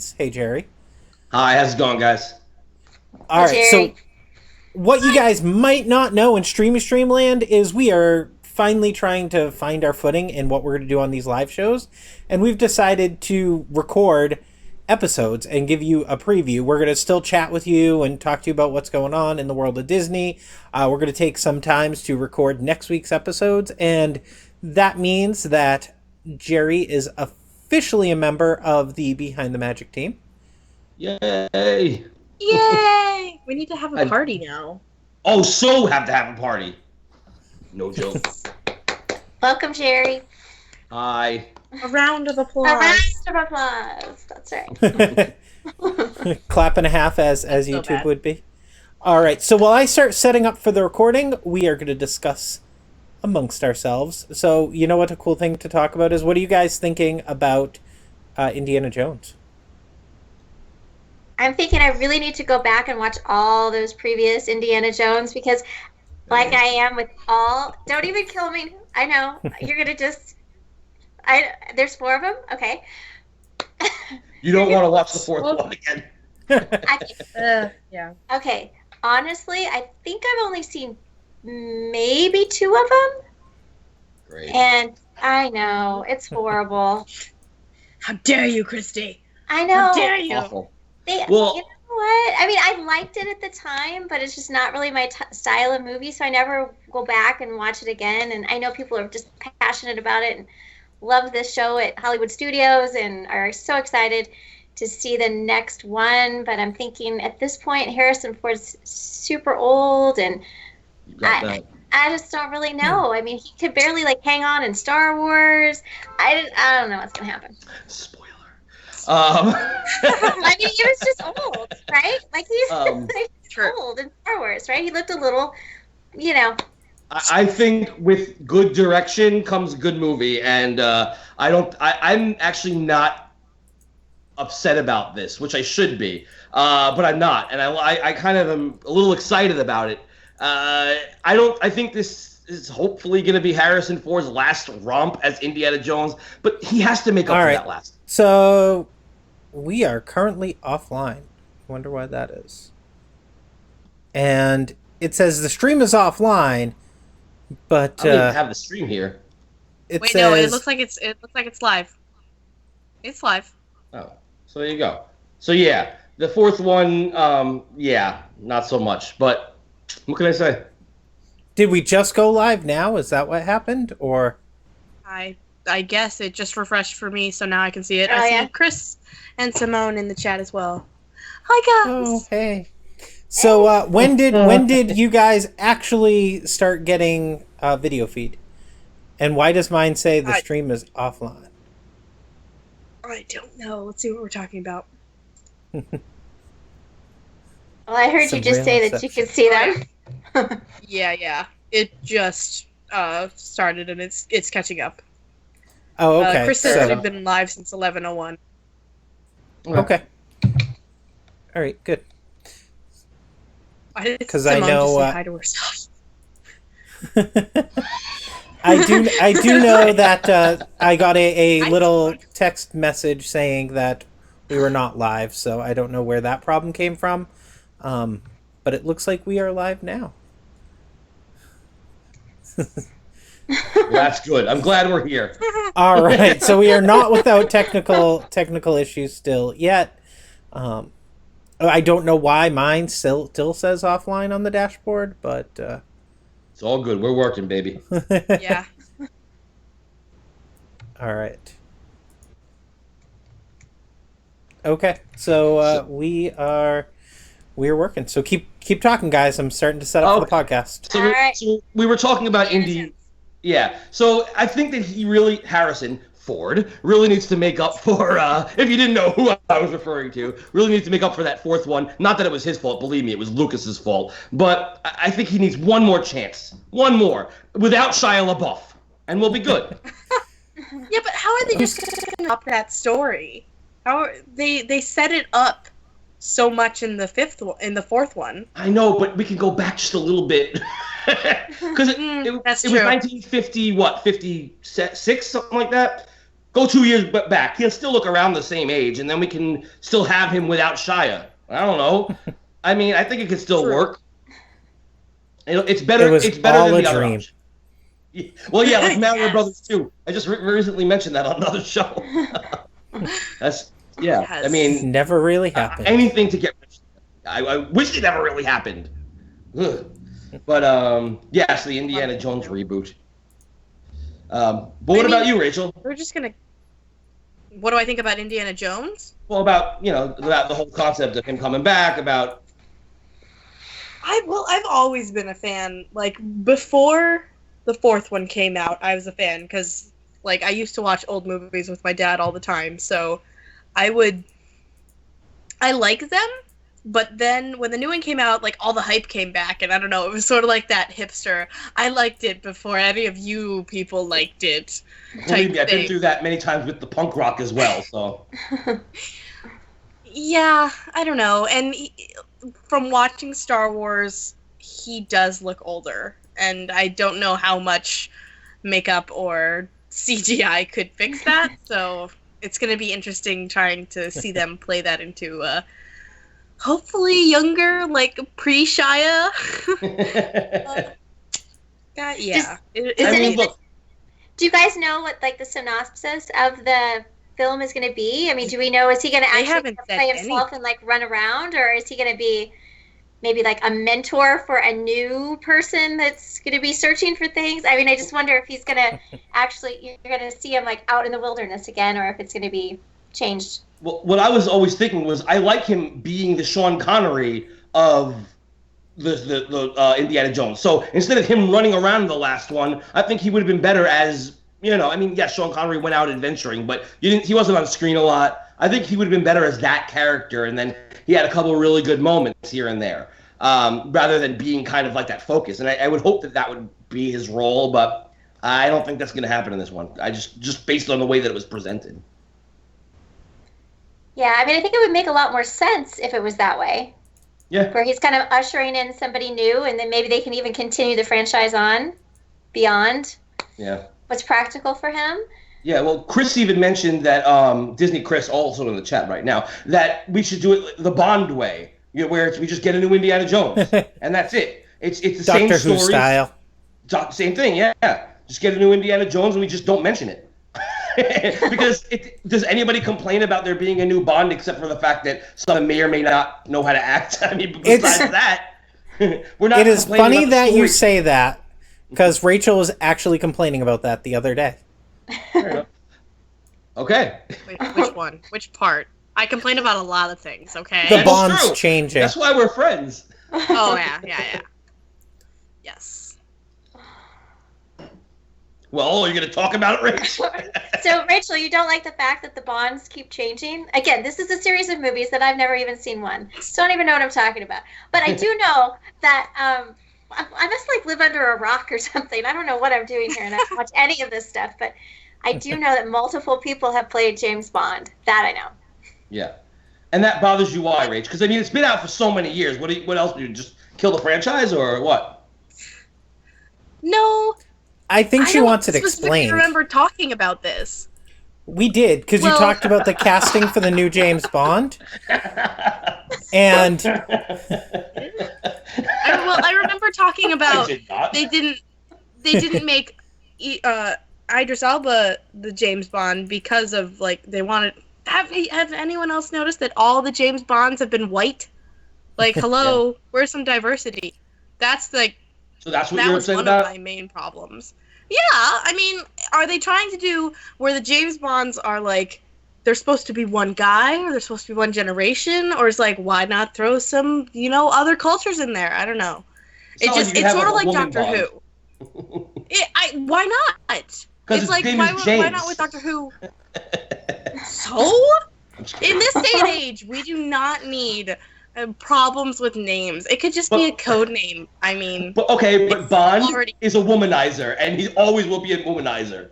Kids. Hey, Jerry. Hi, how's it going, guys? All right, so what you guys might not know in Streamland is we are finally trying to find our footing in what we're going to do on these live shows, and we've decided to record episodes and give you a preview. We're going to still chat with you and talk to you about what's going on in the world of Disney. We're going to take some times to record next week's episodes, and that means that Jerry is officially a member of the Behind the Magic team. Yay! Yay! We need to have a party now. Oh, so have to have a party. No joke. Welcome, Jerry. Hi. A round of applause. A round of applause. That's right. Clap and a half as YouTube would be. All right, so while I start setting up for the recording, we are going to discuss amongst ourselves. So you know what a cool thing to talk about is? What are you guys thinking about Indiana Jones? I'm thinking I really need to go back and watch all those previous Indiana Jones because, like I am with all, don't even kill me. I know you're gonna just. There's 4 of them. Okay. You don't want to watch the 4th one again. Yeah. Okay. Honestly, I think I've only seen maybe 2 of them. Great. And I know it's horrible. How dare you, Christy? I know. How dare you? Awful. You know what? I mean, I liked it at the time, but it's just not really my style of movie, so I never go back and watch it again. And I know people are just passionate about it and love this show at Hollywood Studios and are so excited to see the next one. But I'm thinking at this point, Harrison Ford's super old, and I just don't really know. I mean, he could barely hang on in Star Wars. I don't know what's gonna happen. Spoiler. I mean, he was just old, right? He's old in Star Wars, right? He looked a little, I think with good direction comes good movie, and I'm actually not upset about this, which I should be, but I'm not, and I kind of am a little excited about it. I think this is hopefully going to be Harrison Ford's last romp as Indiana Jones, but he has to make up for that last. So we are currently offline. I wonder why that is. And it says the stream is offline, but I don't even have the stream here. Wait, no, it looks like it's live. It's live. Oh, so there you go. So yeah, the 4th one, not so much. But what can I say? Did we just go live now? Is that what happened, or? I guess it just refreshed for me, so now I can see it. I see Chris and Simone in the chat as well. Hi guys. Oh, hey. So when did you guys actually start getting video feed? And why does mine say the stream is offline? I don't know. Let's see what we're talking about. Well, I heard you just say that you could see them. Yeah. It just started and it's catching up. Oh, okay. Chris says we've been live since 11:01. Okay. All right, good. Because I know. Say hi to herself. I do know that I got a little text message saying that we were not live, so I don't know where that problem came from. But it looks like we are live now. Well, that's good. I'm glad we're here. All right, so we are not without technical issues still yet. I don't know why mine still says offline on the dashboard, but it's all good. We're working, baby. Yeah. All right. Okay, so we're working. So keep talking, guys. I'm starting to set up for the podcast. So we were talking about Indy. Yeah. So I think that Harrison Ford really needs to make up for, if you didn't know who I was referring to, really needs to make up for that 4th one. Not that it was his fault. Believe me, it was Lucas's fault. But I think he needs one more chance. One more. Without Shia LaBeouf. And we'll be good. Yeah, but how are they just going to stop that story? They set it up so much in the 4th one. I know, but we can go back just a little bit. Because it was 1950, 56, something like that. Go 2 years back. He'll still look around the same age, and then we can still have him without Shia. I don't know. I mean, I think it could still work. It's better. It's better all than a the other dream. option. Well, yeah, like Mario Brothers 2. I just recently mentioned that on another show. That's yeah. Yes. I mean, Never really happened. anything to get. I wish it never really happened. Ugh. But yeah, it's the Indiana Jones reboot. But what about you, Rachel? We're just gonna. What do I think about Indiana Jones? Well, about about the whole concept of him coming back. About I've always been a fan. Like before the fourth one came out, I was a fan because like I used to watch old movies with my dad all the time. So I like them. But then when the new one came out, like all the hype came back, and I don't know, it was sort of like that hipster. I liked it before any of you people liked it. Believe me, I've been through that many times with the punk rock as well. So yeah, I don't know. And from watching Star Wars, he does look older, and I don't know how much makeup or CGI could fix that. So it's going to be interesting trying to see them play that into hopefully younger, like pre-Shia. Yeah. Do you guys know what like the synopsis of the film is going to be? I mean, do we know, is he going to actually play himself and like run around, or is he going to be maybe like a mentor for a new person that's going to be searching for things? I mean, I just wonder if he's going to actually, you're going to see him like out in the wilderness again, or if it's going to be changed. Well, what I was always thinking was I like him being the Sean Connery of the Indiana Jones. So instead of him running around in the last one, I think he would have been better as, I mean, yeah, Sean Connery went out adventuring, but he wasn't on screen a lot. I think he would have been better as that character, and then he had a couple of really good moments here and there, rather than being kind of like that focus. And I would hope that would be his role, but I don't think that's going to happen in this one. I just based on the way that it was presented. Yeah, I mean, I think it would make a lot more sense if it was that way. Yeah. Where he's kind of ushering in somebody new, and then maybe they can even continue the franchise on beyond what's practical for him. Yeah, well, Chris even mentioned that, Disney Chris, also in the chat right now, that we should do it the Bond way, where we just get a new Indiana Jones, and that's it. It's the same Doctor story. Who style. Same thing, yeah. Just get a new Indiana Jones, and we just don't mention it. Because does anybody complain about there being a new Bond except for the fact that someone may or may not know how to act? I mean, besides that, we're not. It is funny that you say that. that, because Rachel was actually complaining about that the other day. Fair enough. Okay. Wait, which one? Which part? I complain about a lot of things, okay? The Bond's changing. That's why we're friends. Oh, yeah. Yes. Well, you're going to talk about it, Rachel? So, Rachel, you don't like the fact that the Bonds keep changing? Again, this is a series of movies that I've never even seen one. So I don't even know what I'm talking about. But I do know that I must like live under a rock or something. I don't know what I'm doing here and I don't watch any of this stuff. But I do know that multiple people have played James Bond. That I know. Yeah. And that bothers you why, Rach? Because, I mean, it's been out for so many years. What else? Do you just kill the franchise or what? No. I think she wants it explained. I remember talking about this. We did, because you talked about the casting for the new James Bond. And I remember talking about they didn't make Idris Elba the James Bond because of like they wanted. Have anyone else noticed that all the James Bonds have been white? Like, hello, where's some diversity? That's like. So that's what you're upset about? That was one of my main problems. Yeah, I mean, are they trying to do where the James Bonds are like, they're supposed to be one guy, or they're supposed to be one generation, or is like, why not throw some, other cultures in there? I don't know. It's sort of like Doctor Who. Why not? It's like, why not with Doctor Who? So? In this day and age, we do not need problems with names. It could just be a code name. I mean, but Bond is a womanizer, and he always will be a womanizer.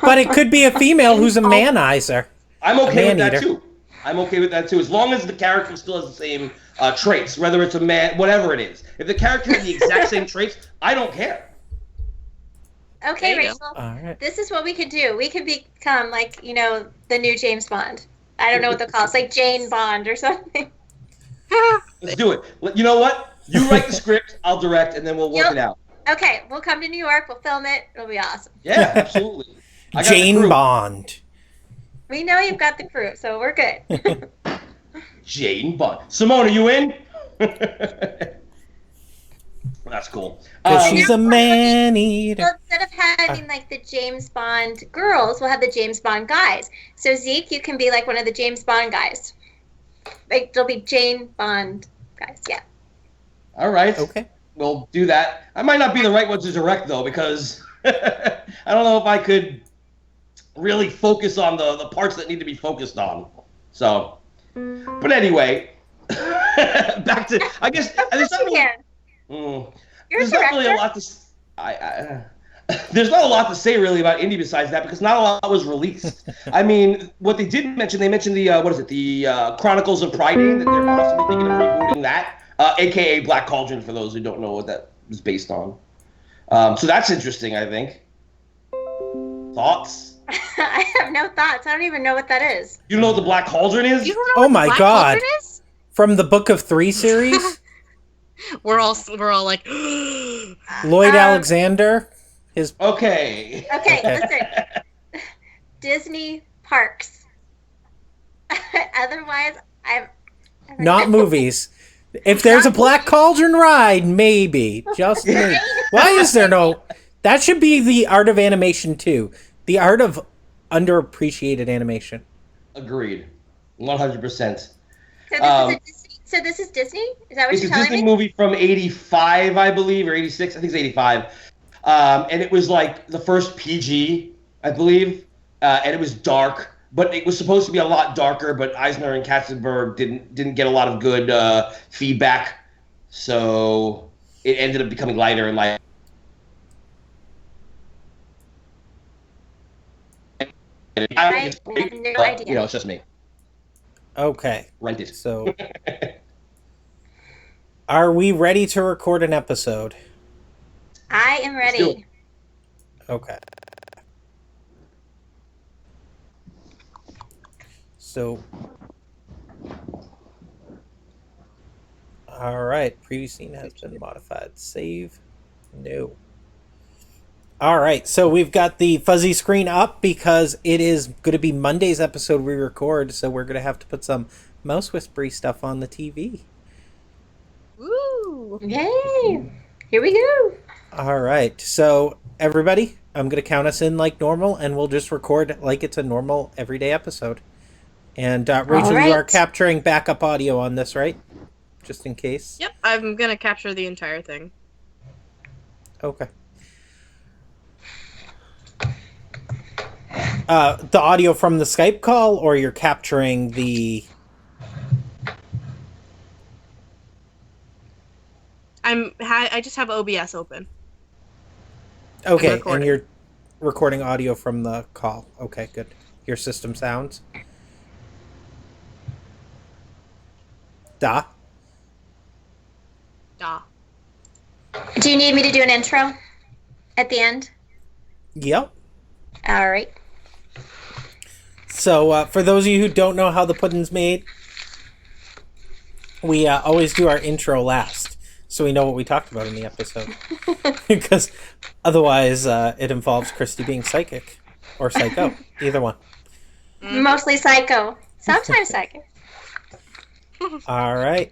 But it could be a female who's a manizer. I'm okay with that too. I'm okay with that too, as long as the character still has the same traits, whether it's a man, whatever it is. If the character has the exact same traits, I don't care. Okay, There you Rachel. All right. This is what we could do. We could become like, the new James Bond. I don't know what they'll call it. It's like Jane Bond or something. Let's do it. You know what? You write the script, I'll direct, and then we'll work Yep. it out. Okay, we'll come to New York. We'll film it. It'll be awesome. Yeah, absolutely. I got the Jane crew. Bond. We know you've got the crew, so we're good. Jane Bond. Simone, are you in? That's cool. 'Cause she's a man eater. Well, instead of having like the James Bond girls, we'll have the James Bond guys. So Zeke, you can be like one of the James Bond guys. Like there'll be Jane Bond guys. Yeah. All right. Okay. We'll do that. I might not be the right one to direct though, because I don't know if I could really focus on the parts that need to be focused on. So, but anyway, back to I guess there's not really, You're a there's not really a director. lot to. There's not a lot to say really about indie besides that because not a lot was released. I mean, what they did mention, they mentioned the what is it, the Chronicles of Prydain, that they're possibly thinking of rebooting that, aka Black Cauldron for those who don't know what that was based on. So that's interesting, I think. Thoughts? I have no thoughts. I don't even know what that is. You know what the Black Cauldron is? You don't know Oh what the my Black God. Cauldron is? From the Book of Three series, We're all like, Lloyd Alexander. His Okay. Okay, Okay. listen. Disney parks. Otherwise, not movies. If there's a Black Cauldron ride, maybe. Just maybe. Why is there no? That should be the art of animation too. The art of underappreciated animation. Agreed. 100%. So this is Disney? Is that what It's you're a telling Disney me? movie from 85, I believe, or 86. I think it's 85. And it was like the first PG, I believe. And it was dark, but it was supposed to be a lot darker, but Eisner and Katzenberg didn't get a lot of good feedback. So it ended up becoming lighter and lighter. I have no idea. You know, it's just me. Okay, Rent it. so are we ready to record an episode? I am do ready. Okay. So, all right. Previous scene has been modified. Save. No. All right. So we've got the fuzzy screen up because it is going to be Monday's episode we record. So we're going to have to put some mouse whispery stuff on the TV. woo. Yay! Here we go. All right. So everybody, I'm going to count us in like normal, and we'll just record like it's a normal everyday episode. And Rachel, right. you are capturing backup audio on this, right? Just in case. Yep, I'm gonna capture the entire thing. Okay. The audio from the Skype call, or you're capturing the... I just have OBS open. Okay, and recording. you're recording audio from the call. Okay, good. Your system sounds. Da. Da. Do you need me to do an intro at the end? Yep. All right. So, for those of you who don't know how the pudding's made, we always do our intro last, so we know what we talked about in the episode. Because otherwise, it involves Christy being psychic or psycho, either one. Mostly psycho. Sometimes psychic. All right,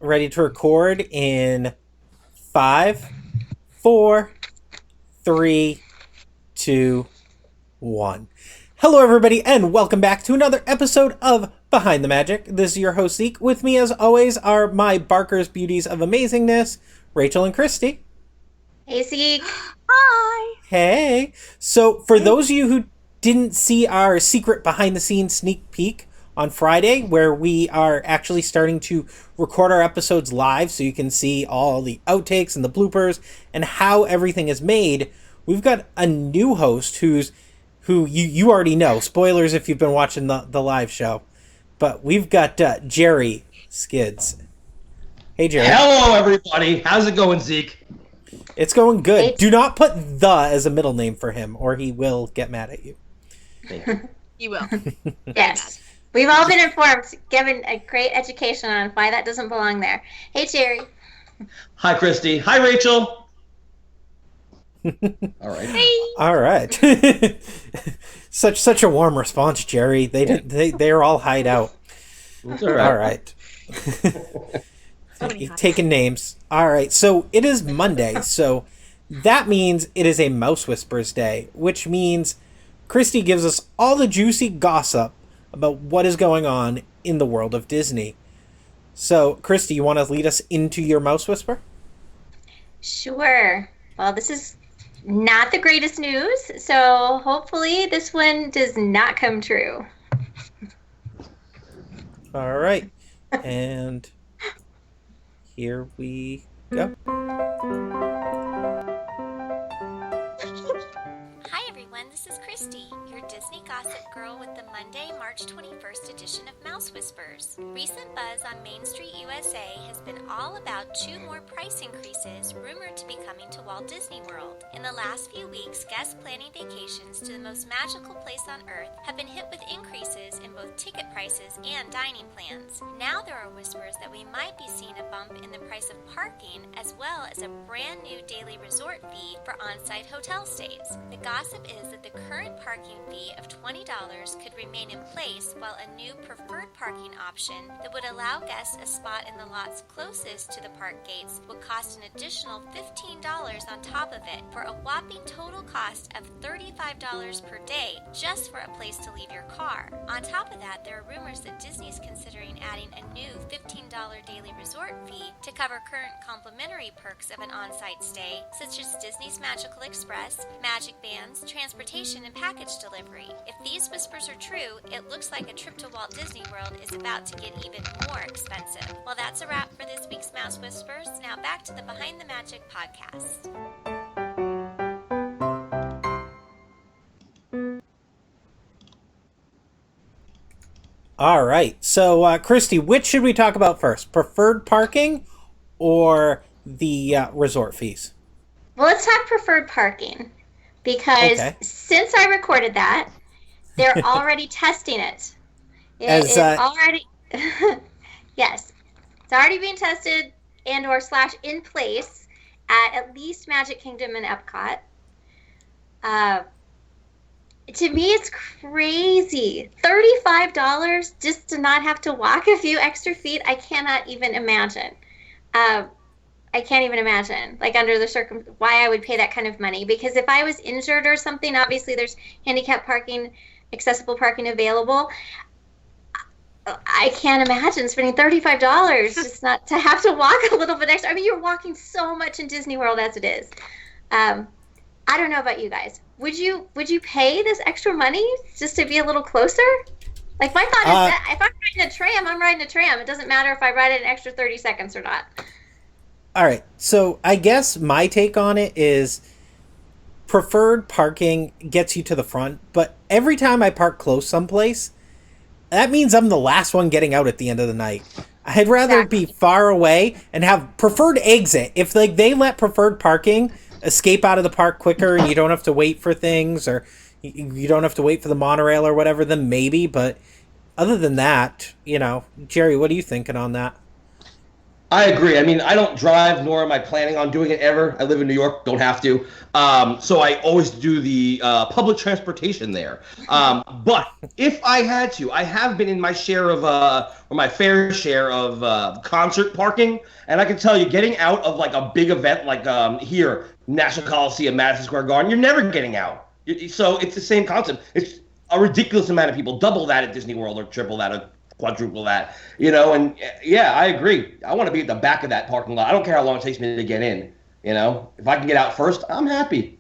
ready to record in 5, 4, 3, 2, 1. Hello, everybody, and welcome back to another episode of Behind the Magic. This is your host, Zeke. With me, as always, are my Barker's Beauties of Amazingness, Rachel and Christy. Hey, Zeke. Hi. Hey! So, for those of you who didn't see our secret behind-the-scenes sneak peek on Friday, where we are actually starting to record our episodes live so you can see all the outtakes and the bloopers and how everything is made, we've got a new host who you already know. Spoilers if you've been watching the live show. But we've got Jerry Skids. Hey, Jerry. Hello, everybody. How's it going, Zeke? It's going good. It's- Do not put the as a middle name for him, or he will get mad at you. Thank you. You will. Yes. We've all been informed, given a great education on why that doesn't belong there. Hey, Jerry. Hi, Christy. Hi, Rachel. All right. Hey. All right. such a warm response, Jerry. They're all hide out. It's all right. All right. So many You've taken names. All right. So it is Monday. So that means it is a Mouse Whispers Day, which means Christy gives us all the juicy gossip about what is going on in the world of Disney. So, Christy, you want to lead us into your Mouse Whisper? Sure. Well, this is not the greatest news, so hopefully this one does not come true. All right. And here we go. Hi everyone, this is Christy, your Disney gossip girl with the Monday, March 21st edition of Mouse Whispers. Recent buzz on Main Street USA has been all about 2 more price increases rumored to be coming to Walt Disney World. In the last few weeks, guests planning vacations to the most magical place on Earth have been hit with increases in both ticket prices and dining plans. Now there are whispers that we might be seeing a bump in the price of parking as well as a brand new daily resort fee for on-site hotel stays. The gossip is that the current parking fee of $20 could remain in place, while a new preferred parking option that would allow guests a spot in the lots closest to the park gates would cost an additional $15 on top of it, for a whopping total cost of $35 per day just for a place to leave your car. On top of that, there are rumors that Disney is considering adding a new $15 daily resort fee to cover current complimentary perks of an on-site stay, such as Disney's Magical Express, Magic Bands, transportation, and package delivery. If these whispers are true, it looks like a trip to Walt Disney World is about to get even more expensive. Well, that's a wrap for this week's Mouse Whispers. Now back to the Behind the Magic podcast. All right. So, Christy, which should we talk about first? Preferred parking or the resort fees? Well, let's talk preferred parking, because Okay. since I recorded that, they're already testing it. As, already, yes, it's already being tested and/or / in place at least Magic Kingdom and Epcot. To me, it's crazy. $35 just to not have to walk a few extra feet. I cannot even imagine. I can't even imagine, like, under the why I would pay that kind of money. Because if I was injured or something, obviously there's handicap parking, accessible parking available. I can't imagine spending $35 just not to have to walk a little bit extra. I mean, you're walking so much in Disney World as it is. I don't know about you guys. Would you pay this extra money just to be a little closer? Like, my thought is that if I'm riding a tram, I'm riding a tram. It doesn't matter if I ride it an extra 30 seconds or not. All right. So, I guess my take on it is preferred parking gets you to the front, but every time I park close someplace, that means I'm the last one getting out at the end of the night. I'd rather be far away and have preferred exit. If they let preferred parking escape out of the park quicker and you don't have to wait for things, or you don't have to wait for the monorail or whatever, then maybe. But other than that, Jerry, what are you thinking on that? I agree. I mean, I don't drive, nor am I planning on doing it ever. I live in New York, don't have to. So I always do the public transportation there. But if I had to, I have been in my share of, or my fair share of concert parking. And I can tell you, getting out of like a big event like here, National Coliseum, Madison Square Garden, you're never getting out. So it's the same concept. It's a ridiculous amount of people, double that at Disney World or triple that or quadruple that, and yeah, I agree. I want to be at the back of that parking lot. I don't care how long it takes me to get in, if I can get out first, I'm happy.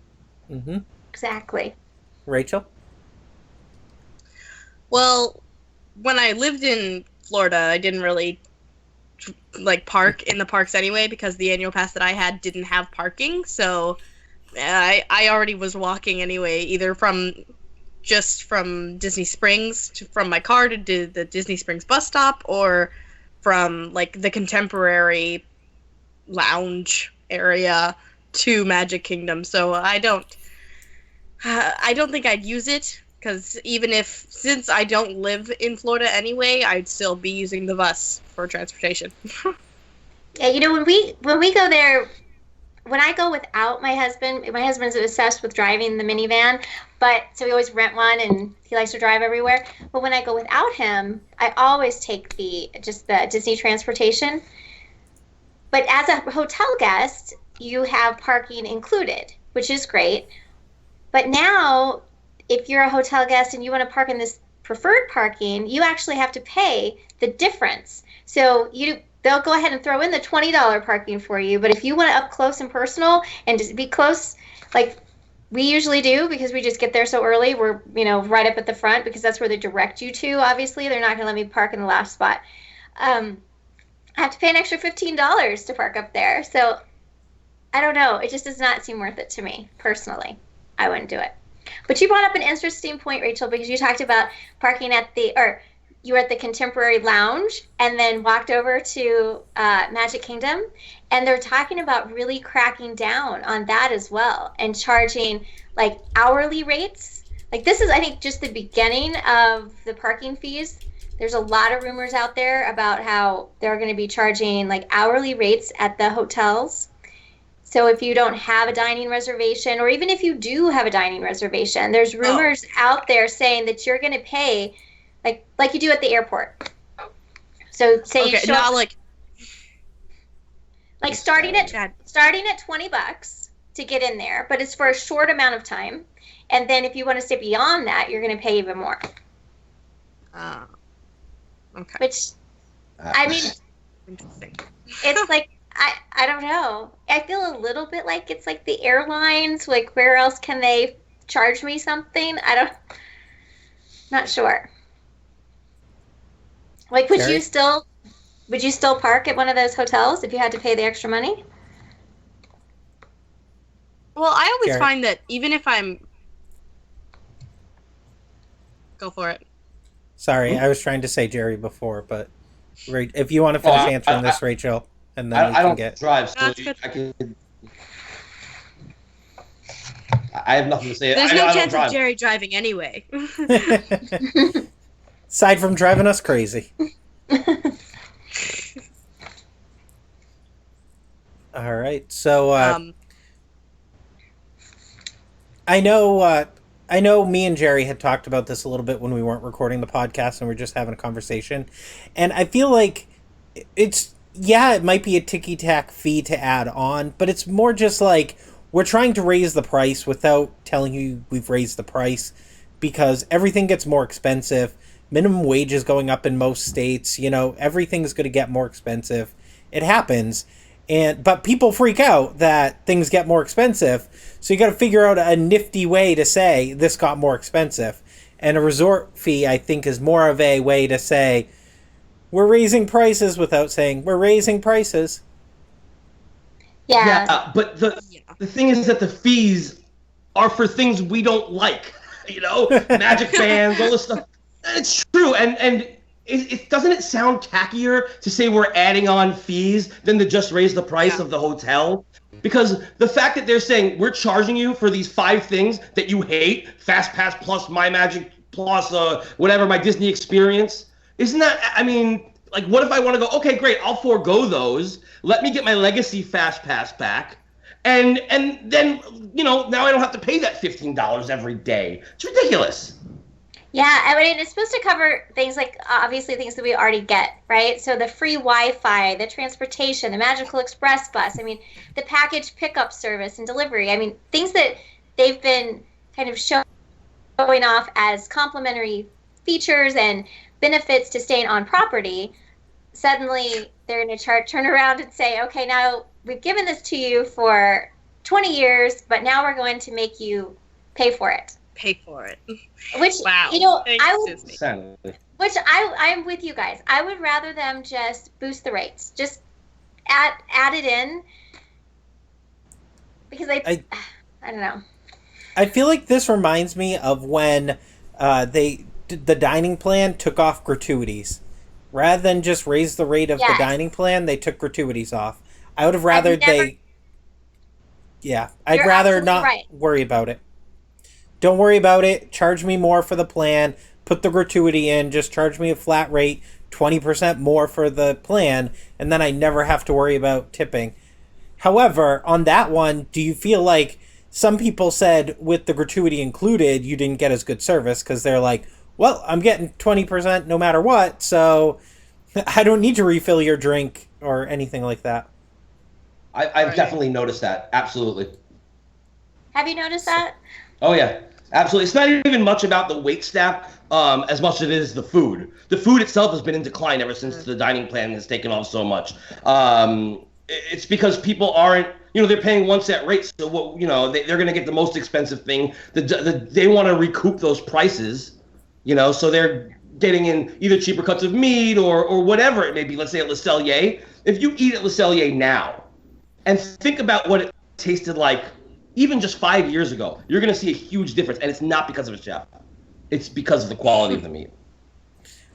Mm-hmm. Exactly. Rachel? Well, when I lived in Florida, I didn't really park in the parks anyway, because the annual pass that I had didn't have parking. So I already was walking anyway, either from Disney Springs from my car to the Disney Springs bus stop, or from the Contemporary lounge area to Magic Kingdom, so I don't think I'd use it, because since I don't live in Florida anyway, I'd still be using the bus for transportation. Yeah, when we go there, when I go without my husband's obsessed with driving the minivan, so we always rent one and he likes to drive everywhere. But when I go without him, I always take the Disney transportation. But as a hotel guest, you have parking included, which is great. But now, if you're a hotel guest and you want to park in this preferred parking, you actually have to pay the difference. So they'll go ahead and throw in the $20 parking for you. But if you want it up close and personal and just be close, like we usually do, because we just get there so early, we're right up at the front, because that's where they direct you to. Obviously, they're not going to let me park in the last spot. I have to pay an extra $15 to park up there. So I don't know. It just does not seem worth it to me personally. I wouldn't do it. But you brought up an interesting point, Rachel, because you talked about parking you were at the Contemporary Lounge and then walked over to Magic Kingdom, and they're talking about really cracking down on that as well and charging like hourly rates. Like this is, I think, just the beginning of the parking fees. There's a lot of rumors out there about how they're going to be charging like hourly rates at the hotels. So if you don't have a dining reservation, or even if you do have a dining reservation, there's rumors out there saying that you're going to pay like you do at the airport. So say you show not up, like starting at $20 to get in there, but it's for a short amount of time. And then if you want to stay beyond that, you're going to pay even more. Okay. Which, I mean, Interesting. it's like, I don't know. I feel a little bit like it's like the airlines. Like, where else can they charge me something? Not sure. Like, would you still park at one of those hotels if you had to pay the extra money? Well, I always Jerry. find that even if go for it. Sorry, I was trying to say Jerry before, but if you want to finish answering this, Rachel, and then I don't drive, so I can. I have nothing to say. There's no chance of drive. Jerry driving anyway. Aside from driving us crazy. All right, so I know me and Jerry had talked about this a little bit when we weren't recording the podcast and we're just having a conversation. And I feel like it might be a ticky-tack fee to add on, but it's more just like we're trying to raise the price without telling you we've raised the price, because everything gets more expensive. Minimum wage is going up in most states. Everything's going to get more expensive. It happens. But people freak out that things get more expensive, so you got to figure out a nifty way to say this got more expensive. And a resort fee, I think, is more of a way to say we're raising prices without saying we're raising prices. Yeah. But the thing is that the fees are for things we don't like. Magic fans, all this stuff. It's true, and doesn't it sound tackier to say we're adding on fees than to just raise the price of the hotel? Because the fact that they're saying we're charging you for these 5 things that you hate, Fast Pass Plus, My Magic Plus, whatever, my Disney experience, isn't that, like, what if I want to go, okay, great, I'll forego those, let me get my Legacy Fast Pass back, and then, now I don't have to pay that $15 every day. It's ridiculous. Yeah, it's supposed to cover things like, obviously, things that we already get, right? So the free Wi-Fi, the transportation, the Magical Express bus, the package pickup service and delivery. Things that they've been kind of showing off as complimentary features and benefits to staying on property. Suddenly, they're going to turn around and say, okay, now we've given this to you for 20 years, but now we're going to make you pay for it. Pay for it. Which, wow. I'm with you guys. I would rather them just boost the rates. Just add it in. Because I don't know. I feel like this reminds me of when the dining plan took off gratuities. Rather than just raise the rate of the dining plan, they took gratuities off. I would have rather Yeah, I'd You're rather absolutely not right. worry about it. Don't worry about it. Charge me more for the plan. Put the gratuity in. Just charge me a flat rate, 20% more for the plan, and then I never have to worry about tipping. However, on that one, do you feel like some people said with the gratuity included, you didn't get as good service because they're like, well, I'm getting 20% no matter what, so I don't need to refill your drink or anything like that. I've definitely noticed that. Absolutely. Have you noticed that? Oh yeah, absolutely. It's not even much about the wait staff as much as it is the food. The food itself has been in decline ever since the dining plan has taken off so much. It's because people aren't, they're paying one set rate, so what, they're going to get the most expensive thing. They want to recoup those prices, so they're getting in either cheaper cuts of meat or whatever it may be. Let's say at Le Cellier. If you eat at Le Cellier now, and think about what it tasted like even just 5 years ago, you're going to see a huge difference. And it's not because of a chef. It's because of the quality of the meat.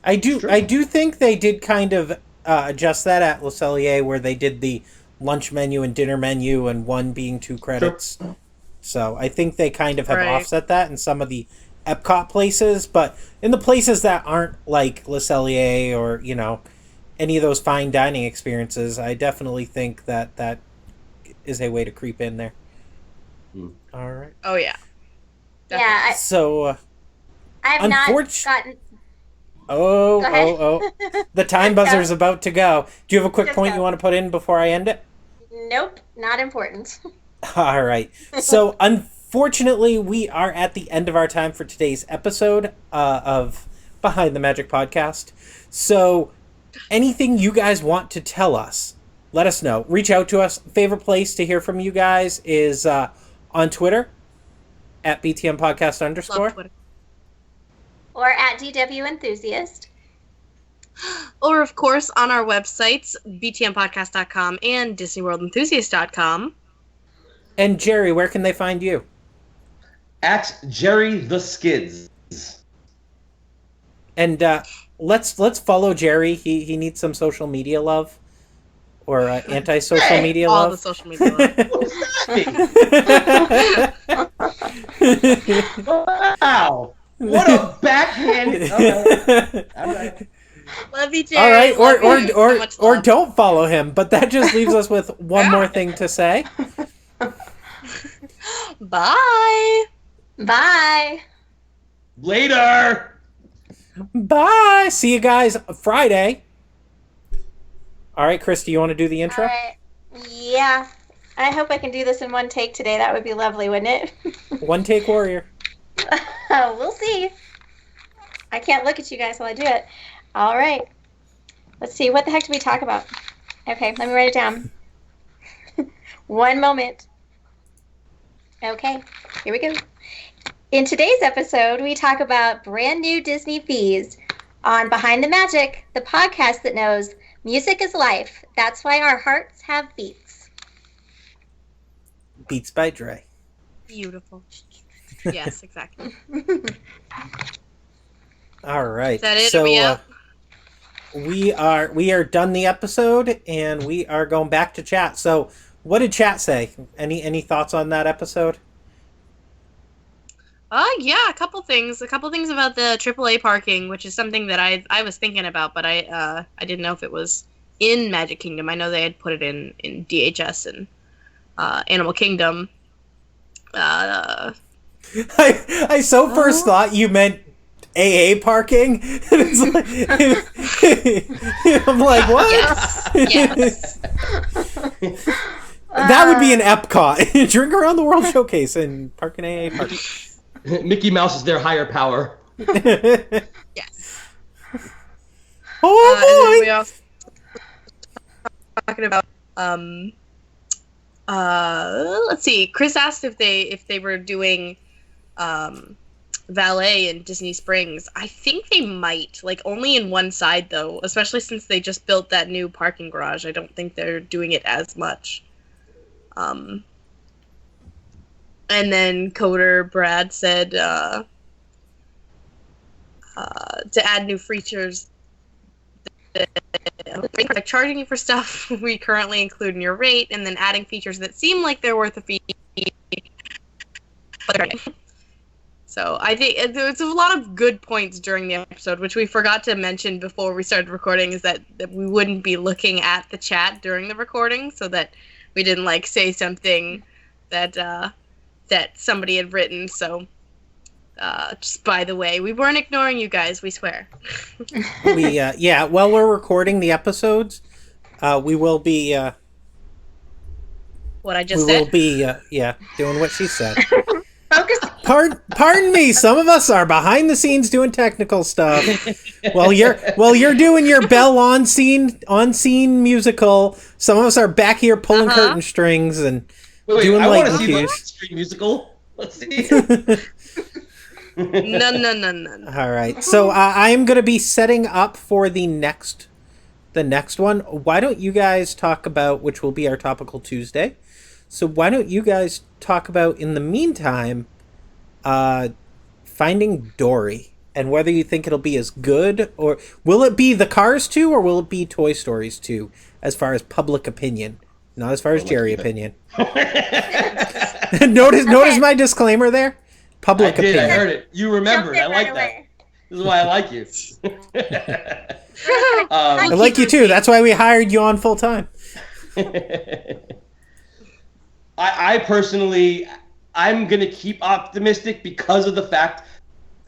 I do think they did kind of adjust that at Le Cellier, where they did the lunch menu and dinner menu and one being 2 credits. Sure. So I think they kind of have offset that in some of the Epcot places. But in the places that aren't like Le Cellier or, any of those fine dining experiences, I definitely think that is a way to creep in there. All right. Oh yeah. Definitely. Yeah. So I have not gotten. Oh! The time buzzer is about to go. Do you have a quick point you want to put in before I end it? Nope, not important. All right. So unfortunately, we are at the end of our time for today's episode of Behind the Magic Podcast. So anything you guys want to tell us, let us know. Reach out to us. Favorite place to hear from you guys is on Twitter at BTM Podcast _. Or at DW Enthusiast. Or, of course, on our websites, btmpodcast.com and disneyworldenthusiast.com. And Jerry, where can they find you? At Jerry the Skids. And let's follow Jerry. He needs some social media love. Or anti-social media all love. All the social media love. Wow. What a backhand. All right. Love you, Jerry. All right, or don't follow him. But that just leaves us with one more thing to say. Bye. Bye. Later. Bye. See you guys Friday. All right, Christy, you want to do the intro? All right. Yeah. I hope I can do this in one take today. That would be lovely, wouldn't it? One take warrior. We'll see. I can't look at you guys while I do it. All right. Let's see. What the heck do we talk about? Okay, let me write it down. One moment. Okay, here we go. In today's episode, we talk about brand new Disney fees on Behind the Magic, the podcast that knows music is life. That's why our hearts have beats. Beats by Dre. Beautiful. Yes, exactly. All right. Is that it? So we are done the episode, and we are going back to chat. So, what did chat say? Any thoughts on that episode? Yeah, a couple things about the AAA parking, which is something that I was thinking about, but I didn't know if it was in Magic Kingdom. I know they had put it in DHS and Animal Kingdom. I first thought you meant AA parking. It's like, I'm like, what? Yes. That would be an Epcot. Drink around the World Showcase and park in AA parking. Mickey Mouse is their higher power. Yes. Oh boy! And then we also talking about let's see. Chris asked if they were doing valet in Disney Springs. I think they might, like only in one side though, especially since they just built that new parking garage. I don't think they're doing it as much. And then Coder Brad said to add new features, like charging you for stuff we currently include in your rate, and then adding features that seem like they're worth a fee So I think there's a lot of good points during the episode, which we forgot to mention before we started recording, is that we wouldn't be looking at the chat during the recording, so that we didn't like say something that that somebody had written. So just by the way, we weren't ignoring you guys, we swear. We while we're recording the episodes, we will be what I just said. We will be doing what she said. Focus. Pardon me. Some of us are behind the scenes doing technical stuff. While you're doing your Belle on scene musical. Some of us are back here pulling curtain strings and doing I want to light see the cues. street musical. Let's see. No. All right. So I am going to be setting up for the next one. Why don't you guys talk about, which will be our Topical Tuesday? So why don't you guys talk about, in the meantime, Finding Dory, and whether you think it'll be as good, or will it be the Cars 2, or will it be Toy Stories 2, as far as public opinion, not as far as Jerry opinion. Notice my disclaimer there. Public opinion. I heard it. You remembered. I like that. This is why I like you. I like you too. That's why we hired you on full time. I personally, I'm going to keep optimistic because of the fact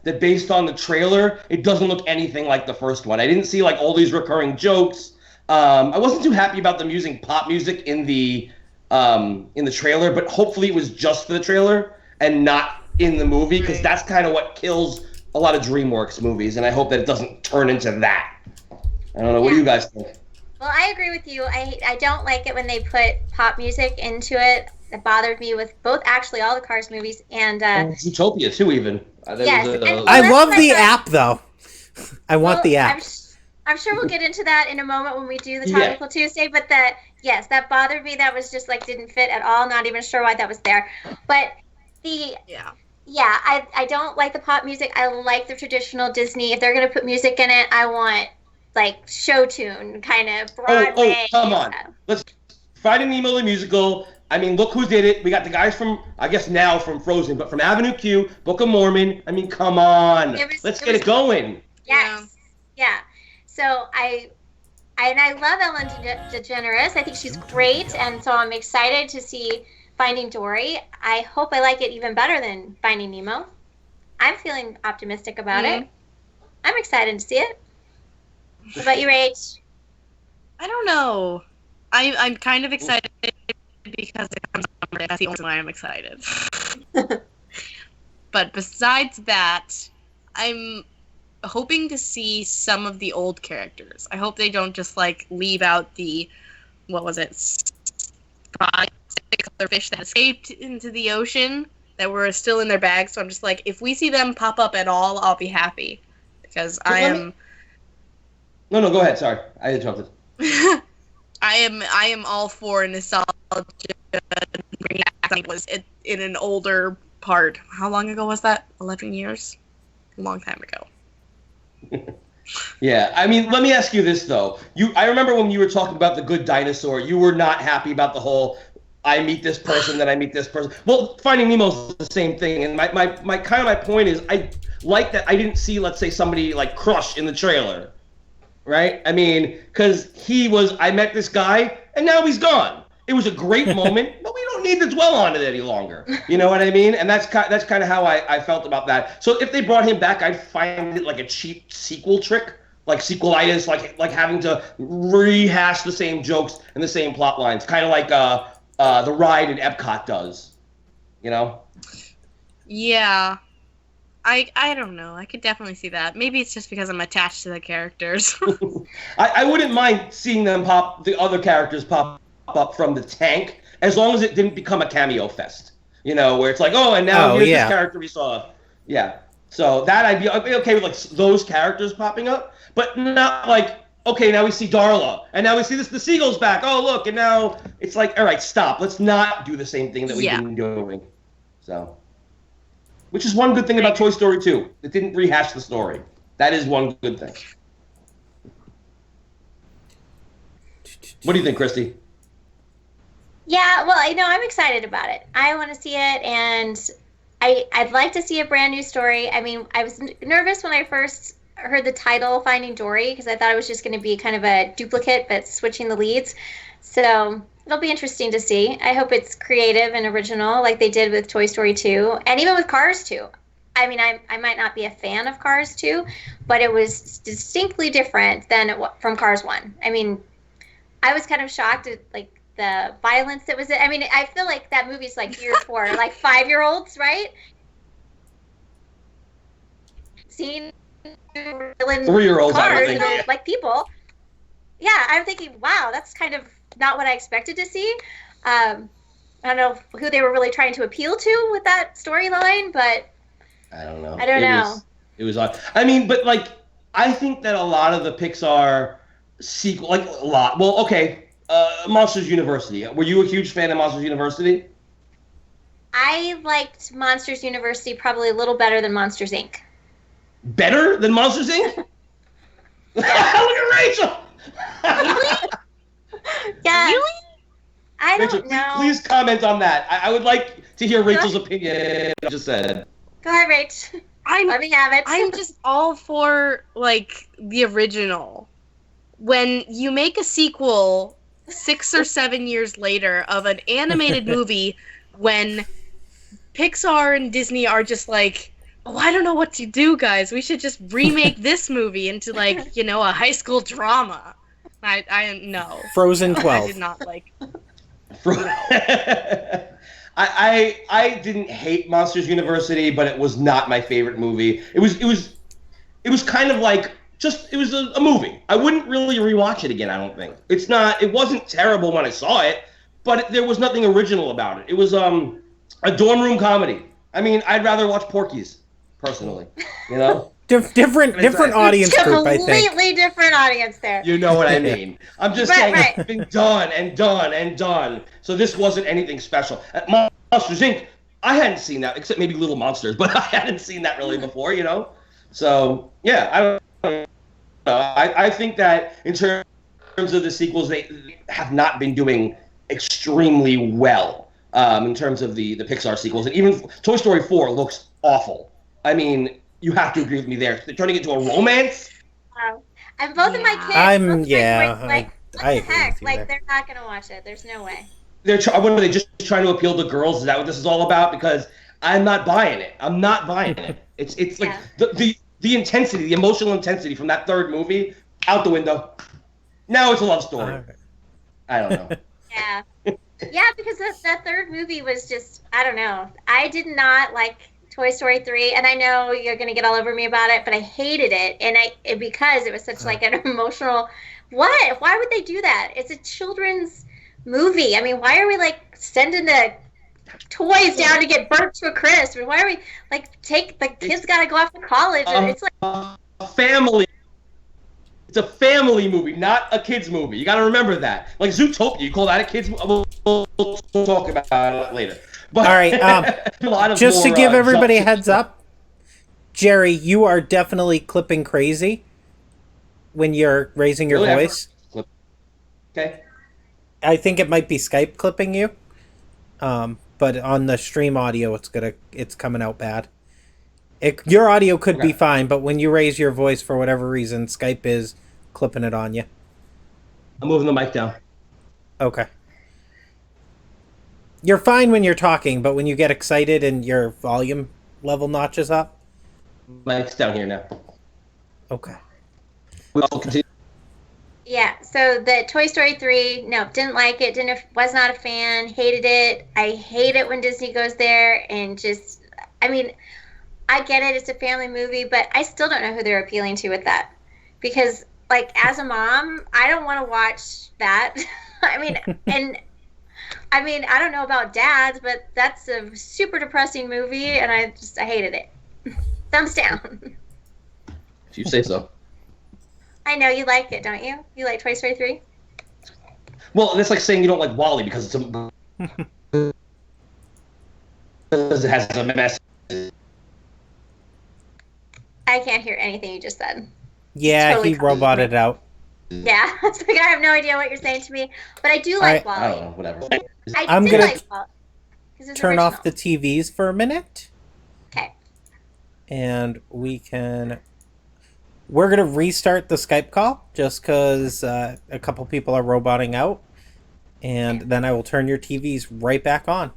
that based on the trailer, it doesn't look anything like the first one. I didn't see like all these recurring jokes. I wasn't too happy about them using pop music in the trailer, but hopefully it was just for the trailer and not in the movie, because that's kind of what kills a lot of DreamWorks movies, and I hope that it doesn't turn into that. I don't know. What do you guys think? Well, I agree with you. I don't like it when they put pop music into it. It bothered me with both, actually, all the Cars movies and Zootopia too, even. Yes, I love the app though. I want the app. I'm sure we'll get into that in a moment when we do the Topical Tuesday. But that bothered me. That was just like didn't fit at all. Not even sure why that was there. But I don't like the pop music. I like the traditional Disney. If they're gonna put music in it, I want like show tune kind of Broadway. Oh, come on. Let's Finding Nemo the musical. I mean, look who did it. We got the guys from, I guess now from Frozen, but from Avenue Q, Book of Mormon. I mean, come on. Let's get it going. Yes. Yeah. So I love Ellen DeGeneres. I think she's great, and so I'm excited to see Finding Dory. I hope I like it even better than Finding Nemo. I'm feeling optimistic about it. I'm excited to see it. What about you, Rach? I don't know. I'm kind of excited because it comes out. That's the only reason why I'm excited. But besides that, I'm hoping to see some of the old characters. I hope they don't just like leave out the, what was it, 5, 6 other fish that escaped into the ocean that were still in their bags. So I'm just like, if we see them pop up at all, I'll be happy, because I am. No, go ahead. Sorry, I interrupted. I am all for nostalgia. Was in an older part. How long ago was that? 11 years? A long time ago. Yeah, I mean, let me ask you this though. I remember when you were talking about The Good Dinosaur, you were not happy about the whole I meet this person, then I meet this person. Well, Finding Nemo's the same thing, and my point is I like that I didn't see, let's say, somebody like Crush in the trailer, right? I mean, because I met this guy and now he's gone. It was a great moment, but we don't need to dwell on it any longer. You know what I mean? And that's kind of how I felt about that. So if they brought him back, I'd find it like a cheap sequel trick, like sequelitis, like having to rehash the same jokes and the same plot lines, kind of like the ride in Epcot does. You know? Yeah. I don't know. I could definitely see that. Maybe it's just because I'm attached to the characters. I wouldn't mind seeing them the other characters pop up from the tank, as long as it didn't become a cameo fest, you know, where it's like, oh, and now here's this character we saw. Yeah. So that I'd be okay with, like, those characters popping up, but not like, okay, now we see Darla, and now we see the seagull's back. Oh, look, and now it's like, all right, stop. Let's not do the same thing that we've been doing. So, which is one good thing about Toy Story 2. It didn't rehash the story. That is one good thing. What do you think, Christy? Yeah, well, I'm excited about it. I want to see it, and I'd like to see a brand new story. I mean, I was nervous when I first heard the title Finding Dory, because I thought it was just going to be kind of a duplicate, but switching the leads. So it'll be interesting to see. I hope it's creative and original, like they did with Toy Story 2, and even with Cars 2. I mean, I might not be a fan of Cars 2, but it was distinctly different than from Cars 1. I mean, I was kind of shocked at, like, the violence that was. I mean, I feel like that movie's like geared for like 5-year-olds, right? Seeing 3-year-olds, cars, yeah. like people. Yeah, I'm thinking, wow, that's kind of not what I expected to see. I don't know who they were really trying to appeal to with that storyline, but I don't know. It was odd. I mean, but like, I think that a lot of the Pixar sequel, like a lot. Well, okay. Monsters University. Were you a huge fan of Monsters University? I liked Monsters University probably a little better than Monsters Inc. Better than Monsters Inc? Look at Rachel! Really? Yeah. Really? I don't Rachel, know. please comment on that. I would like to hear Rachel's opinion. I just said. Go ahead, Rach. Let me have it. I'm just all for, like, the original. When you make a sequel 6 or 7 years later of an animated movie, when Pixar and Disney are just like, oh, I don't know what to do, guys. We should just remake this movie into, like, a high school drama. I no. Frozen 12. I did not like. I didn't hate Monsters University, but it was not my favorite movie. It was kind of like it was a movie. I wouldn't really rewatch it again, I don't think. It wasn't terrible when I saw it, but there was nothing original about it. It was a dorm room comedy. I mean, I'd rather watch Porky's, personally, Different audience group, I think. Completely different audience there. You know what I mean. I'm just saying right. it's been done and done and done. So this wasn't anything special. Monsters, Inc., I hadn't seen that, except maybe Little Monsters, but I hadn't seen that really before, So, yeah, I don't know. I think that in terms of the sequels, they have not been doing extremely well in terms of the Pixar sequels. And even Toy Story 4 looks awful. I mean, you have to agree with me there. They're turning it into a romance. And both of my kids. I what agree the heck? with you Like, there. they're not going to watch it. There's no way. What are they just trying to appeal to girls? Is that what this is all about? Because I'm not buying it. I'm not buying it. It's like the intensity, the emotional intensity from that third movie out the window. Now it's a love story. I don't know. Yeah. Yeah, because that third movie was just, I don't know. I did not like Toy Story 3, and I know you're going to get all over me about it, but I hated it, and because it was such like an emotional. What? Why would they do that? It's a children's movie. I mean, why are we like sending the toys down to get burnt to a crisp? Why are we like the kids got to go off to college? And it's like a family. It's a family movie, not a kids movie. You got to remember that. Like Zootopia, you call that a kids movie? We'll talk about it later. But, all right. Just to give everybody a heads up, Jerry, you are definitely clipping crazy when you're raising your voice. Okay. I think it might be Skype clipping you, but on the stream audio, it's coming out bad. Your audio could be fine, but when you raise your voice for whatever reason, Skype is clipping it on you. I'm moving the mic down. Okay. You're fine when you're talking, but when you get excited and your volume level notches up. Mic's down here now. Okay. We'll continue. Yeah, so the Toy Story 3, no, didn't like it, was not a fan, hated it. I hate it when Disney goes there and just, I mean, I get it, it's a family movie, but I still don't know who they're appealing to with that. Because, like, as a mom, I don't want to watch that. I mean, I don't know about dads, but that's a super depressing movie, and I hated it. Thumbs down. If you say so. I know you like it, don't you? You like Toy Story 3? Well, that's like saying you don't like WALL-E because it has a message. I can't hear anything you just said. Yeah, Totally he roboted out. Yeah, it's like I have no idea what you're saying to me, but I do like I don't Wall-E. know, whatever. I'm gonna like Wall-E. 'Cause it's turn off the original. TVs for a minute. Okay. And we're gonna restart the Skype call just because a couple people are roboting out, and then I will turn your TVs right back on,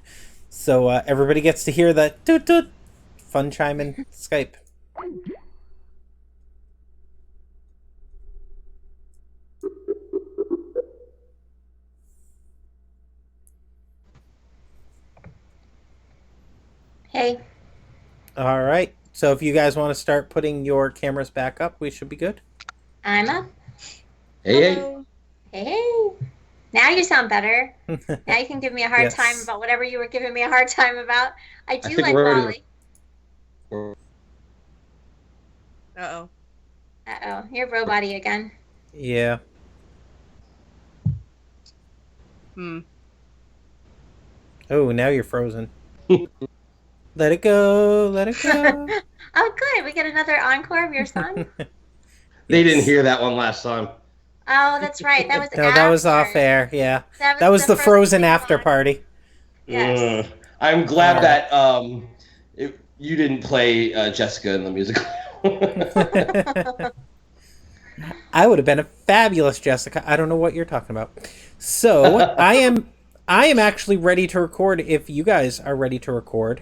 so everybody gets to hear the toot toot fun chime in Skype. Hey. All right. So if you guys want to start putting your cameras back up, we should be good. I'm up. Hey. Hello. Hey. Now you sound better. Now you can give me a hard Yes. time about whatever you were giving me a hard time about. I do think like we're already- Wall-E. Uh-oh. Uh-oh. You're robot-y again. Yeah. Hmm. Oh, now you're frozen. Let it go. Let it go. Oh, good. We get another encore of your song? They didn't hear that one last time. Oh, that's right. That was No, that was off after. air. Yeah. That was the Frozen after song. party. Yes. I'm glad Alright. that you didn't play Jessica in the musical. I would have been a fabulous Jessica. I don't know what you're talking about. So I am actually ready to record if you guys are ready to record.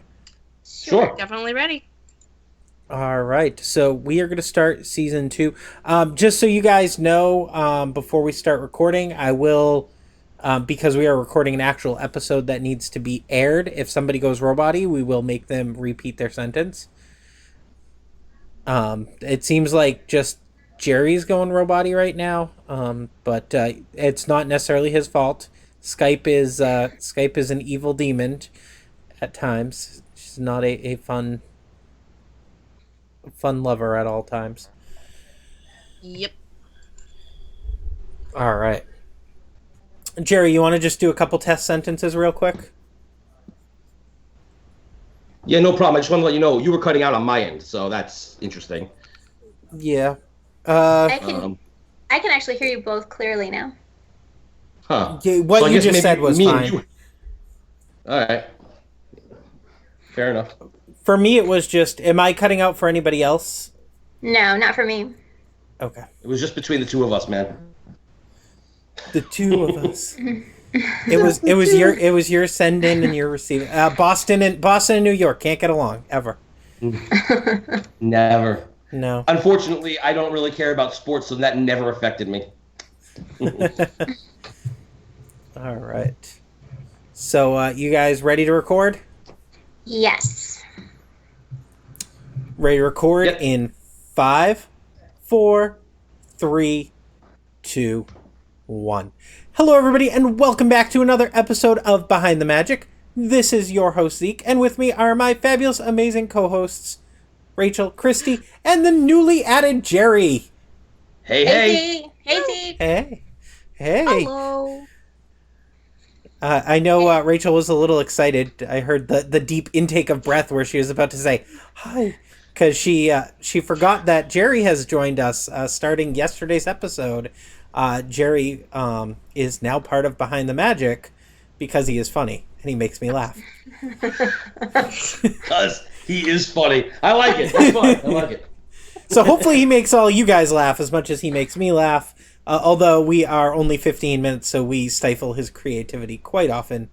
Sure. Definitely ready. All right. So we are going to start season 2. Just so you guys know, before we start recording, I will, because we are recording an actual episode that needs to be aired. If somebody goes robot-y, we will make them repeat their sentence. It seems like just Jerry's going robot-y right now, but it's not necessarily his fault. Skype is an evil demon at times. She's not a fun lover at all times. Yep. All right. Jerry, you want to just do a couple test sentences real quick? Yeah, no problem. I just want to let you know you were cutting out on my end, so that's interesting. Yeah. I can actually hear you both clearly now. Huh. Yeah, what So I you guess just maybe said was me and fine. you- All right. Fair enough. For me, it was just, am I cutting out for anybody else? No, not for me. Okay. It was just between the two of us, man. The two of us. It was your send in and your receiving. Boston and New York can't get along ever. Never. No. Unfortunately, I don't really care about sports, so that never affected me. All right. So, you guys ready to record? Yes. Ready to record Yep. in 5, 4, 3, 2, 1. Hello, everybody, and welcome back to another episode of Behind the Magic. This is your host, Zeke, and with me are my fabulous, amazing co-hosts, Rachel, Christy, and the newly added Jerry. Hey. Hey, Zeke. Hey. Hey. Hello. I know Rachel was a little excited. I heard the deep intake of breath where she was about to say, hi, because she forgot that Jerry has joined us starting yesterday's episode. Jerry is now part of Behind the Magic because he is funny and he makes me laugh. Because he is funny. I like it. It's fun. I like it. So hopefully he makes all you guys laugh as much as he makes me laugh. Although we are only 15 minutes, so we stifle his creativity quite often.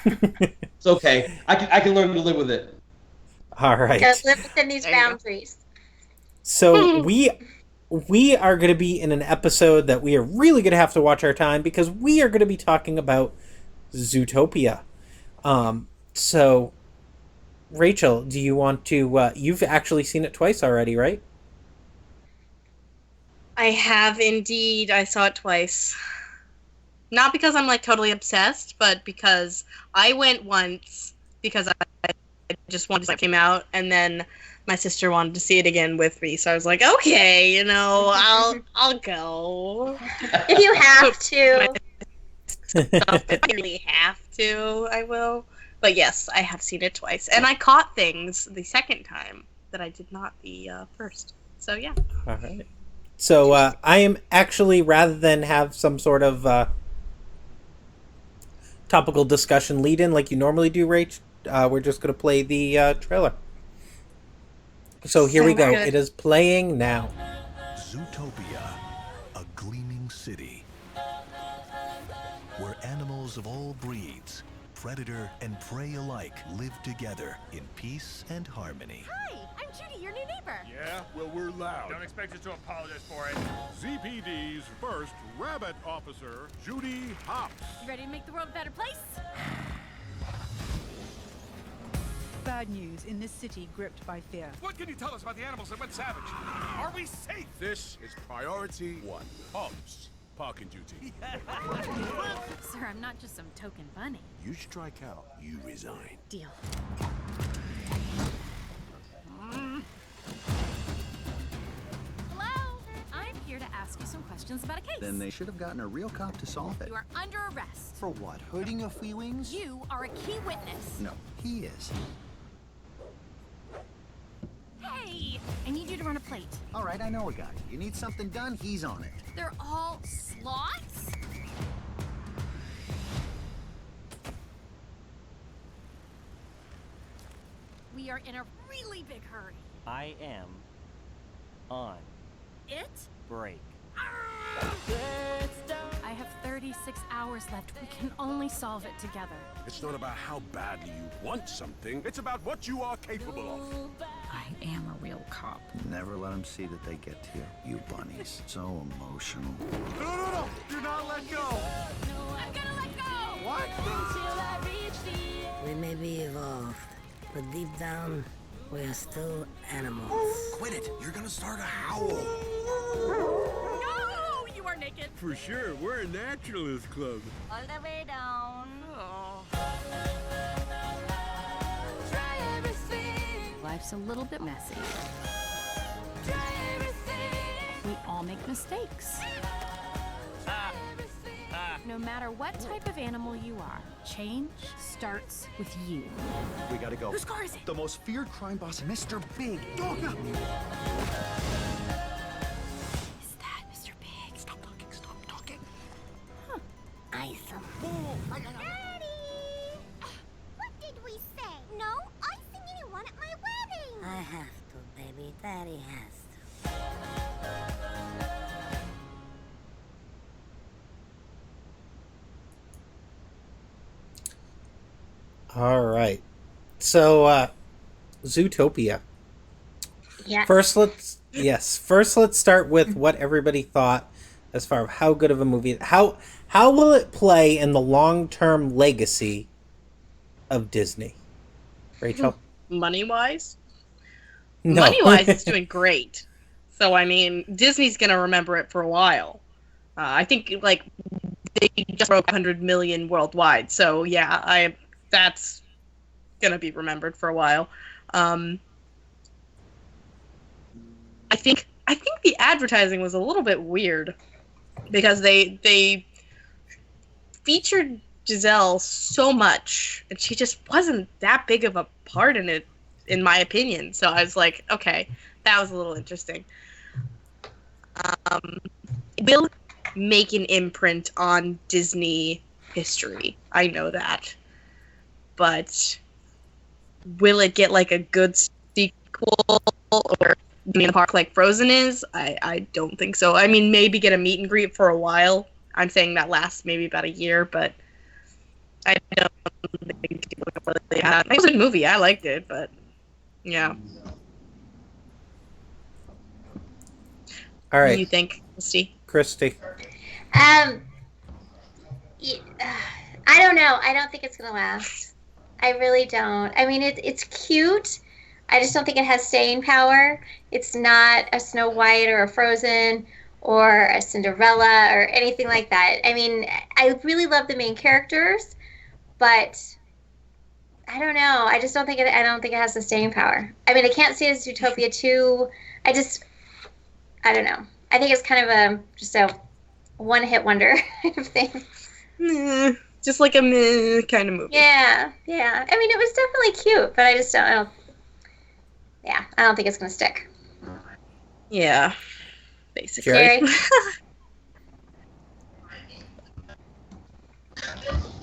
It's okay. I can learn to live with it. All right. Gotta live within these There you go. boundaries. So we are going to be in an episode that we are really going to have to watch our time because we are going to be talking about Zootopia. So, Rachel, do you want to... you've actually seen it twice already, right? I have indeed. I saw it twice. Not because I'm like totally obsessed, but because I went once because I just wanted to see it came out, and then my sister wanted to see it again with me. So I was like, okay, I'll go. If you have to. If I really have to, I will. But yes, I have seen it twice, and I caught things the second time that I did not the first. So yeah. All right. So I am actually, rather than have some sort of topical discussion lead in like you normally do, Rach, we're just going to play the trailer. So here we go. It is playing now. Zootopia, a gleaming city where animals of all breeds, predator and prey alike, live together in peace and harmony. Hi, I'm Judy, your new neighbor. Yeah? Well, we're loud. Don't expect us to apologize for it. ZPD's first rabbit officer, Judy Hopps. You ready to make the world a better place? Bad news in this city gripped by fear. What can you tell us about the animals that went savage? Are we safe? This is priority one. Hopps, parking duty. Sir, I'm not just some token bunny. You strike out, you resign. Deal. Hello? I'm here to ask you some questions about a case. Then they should have gotten a real cop to solve it. You are under arrest. For what? Hurting your feelings? You are a key witness. No, he is. Hey, I need you to run a plate. All right, I know a guy. You need something done, he's on it. They're all sloths? We are in a really big hurry. I am on It? break. I have 36 hours left. We can only solve it together. It's not about how badly you want something. It's about what you are capable of. I am a real cop. Never let them see that they get to you. You bunnies. So emotional. No. Do not let go. I'm gonna let go! What? We may be evolved, but deep down, we are still animals. Quit it. You're gonna start a howl. No! You are naked. For sure, we're a naturalist club. All the way down. Life's a little bit messy. We all make mistakes. No matter what type of animal you are, change starts with you. We gotta go. Whose car is it? The most feared crime boss, Mr. Big. Dog. Is that Mr. Big? Stop talking. Awesome. Daddy! What did we say? No icing anyone at my wedding! I have to, baby. Daddy has to. All right. So, Zootopia. Yeah. First, let's start with what everybody thought as far as how good of a movie. How will it play in the long-term legacy of Disney? Rachel? Money-wise? No. Money-wise, it's doing great. So, I mean, Disney's going to remember it for a while. I think, like, they just broke 100 million worldwide. So, yeah, that's going to be remembered for a while. I think the advertising was a little bit weird because they featured Giselle so much, and she just wasn't that big of a part in it, in my opinion. So I was like, okay, that was a little interesting. It will make an imprint on Disney history. I know that. But will it get like a good sequel or be in the park like Frozen is? I don't think so. I mean, maybe get a meet and greet for a while. I'm saying that lasts maybe about a year, but I don't think people really have. It was a good movie. I liked it, but yeah. All right. What do you think, Christy? I don't know. I don't think it's gonna last. I really don't. I mean, it's cute. I just don't think it has staying power. It's not a Snow White or a Frozen or a Cinderella or anything like that. I mean, I really love the main characters, but I don't know. I just don't think I don't think it has the staying power. I mean, I can't see it as Zootopia 2. I don't know. I think it's kind of just a one-hit wonder kind of thing. Just like a meh kind of movie. Yeah. I mean, it was definitely cute, but I don't think it's gonna stick. Yeah. basically. Jerry?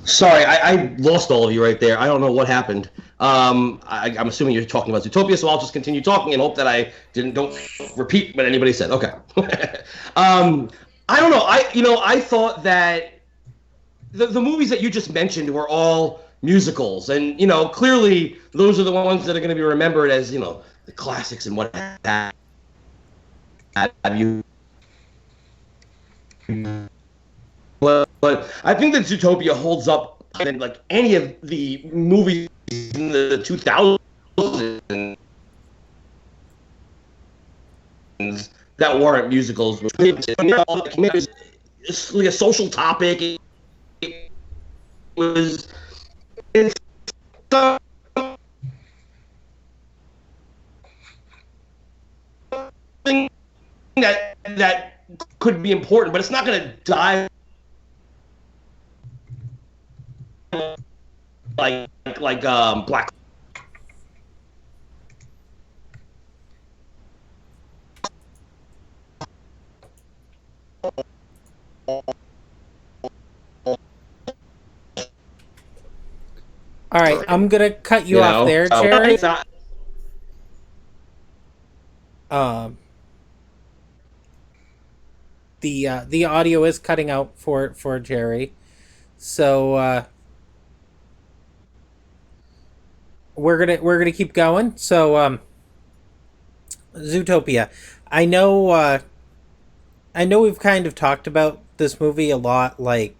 Sorry, I lost all of you right there. I don't know what happened. I'm assuming you're talking about Zootopia, so I'll just continue talking and hope that I don't repeat what anybody said. Okay. I don't know. I thought that the movies that you just mentioned were all musicals, and clearly those are the ones that are going to be remembered as the classics and what have you. But I think that Zootopia holds up than like any of the movies in the 2000s that weren't musicals. It's like a social topic. It was something that could be important, but it's not going to dive like Black. All right, I'm gonna cut you off there, Jerry. The audio is cutting out for Jerry, so we're gonna keep going. So Zootopia, I know we've kind of talked about this movie a lot, like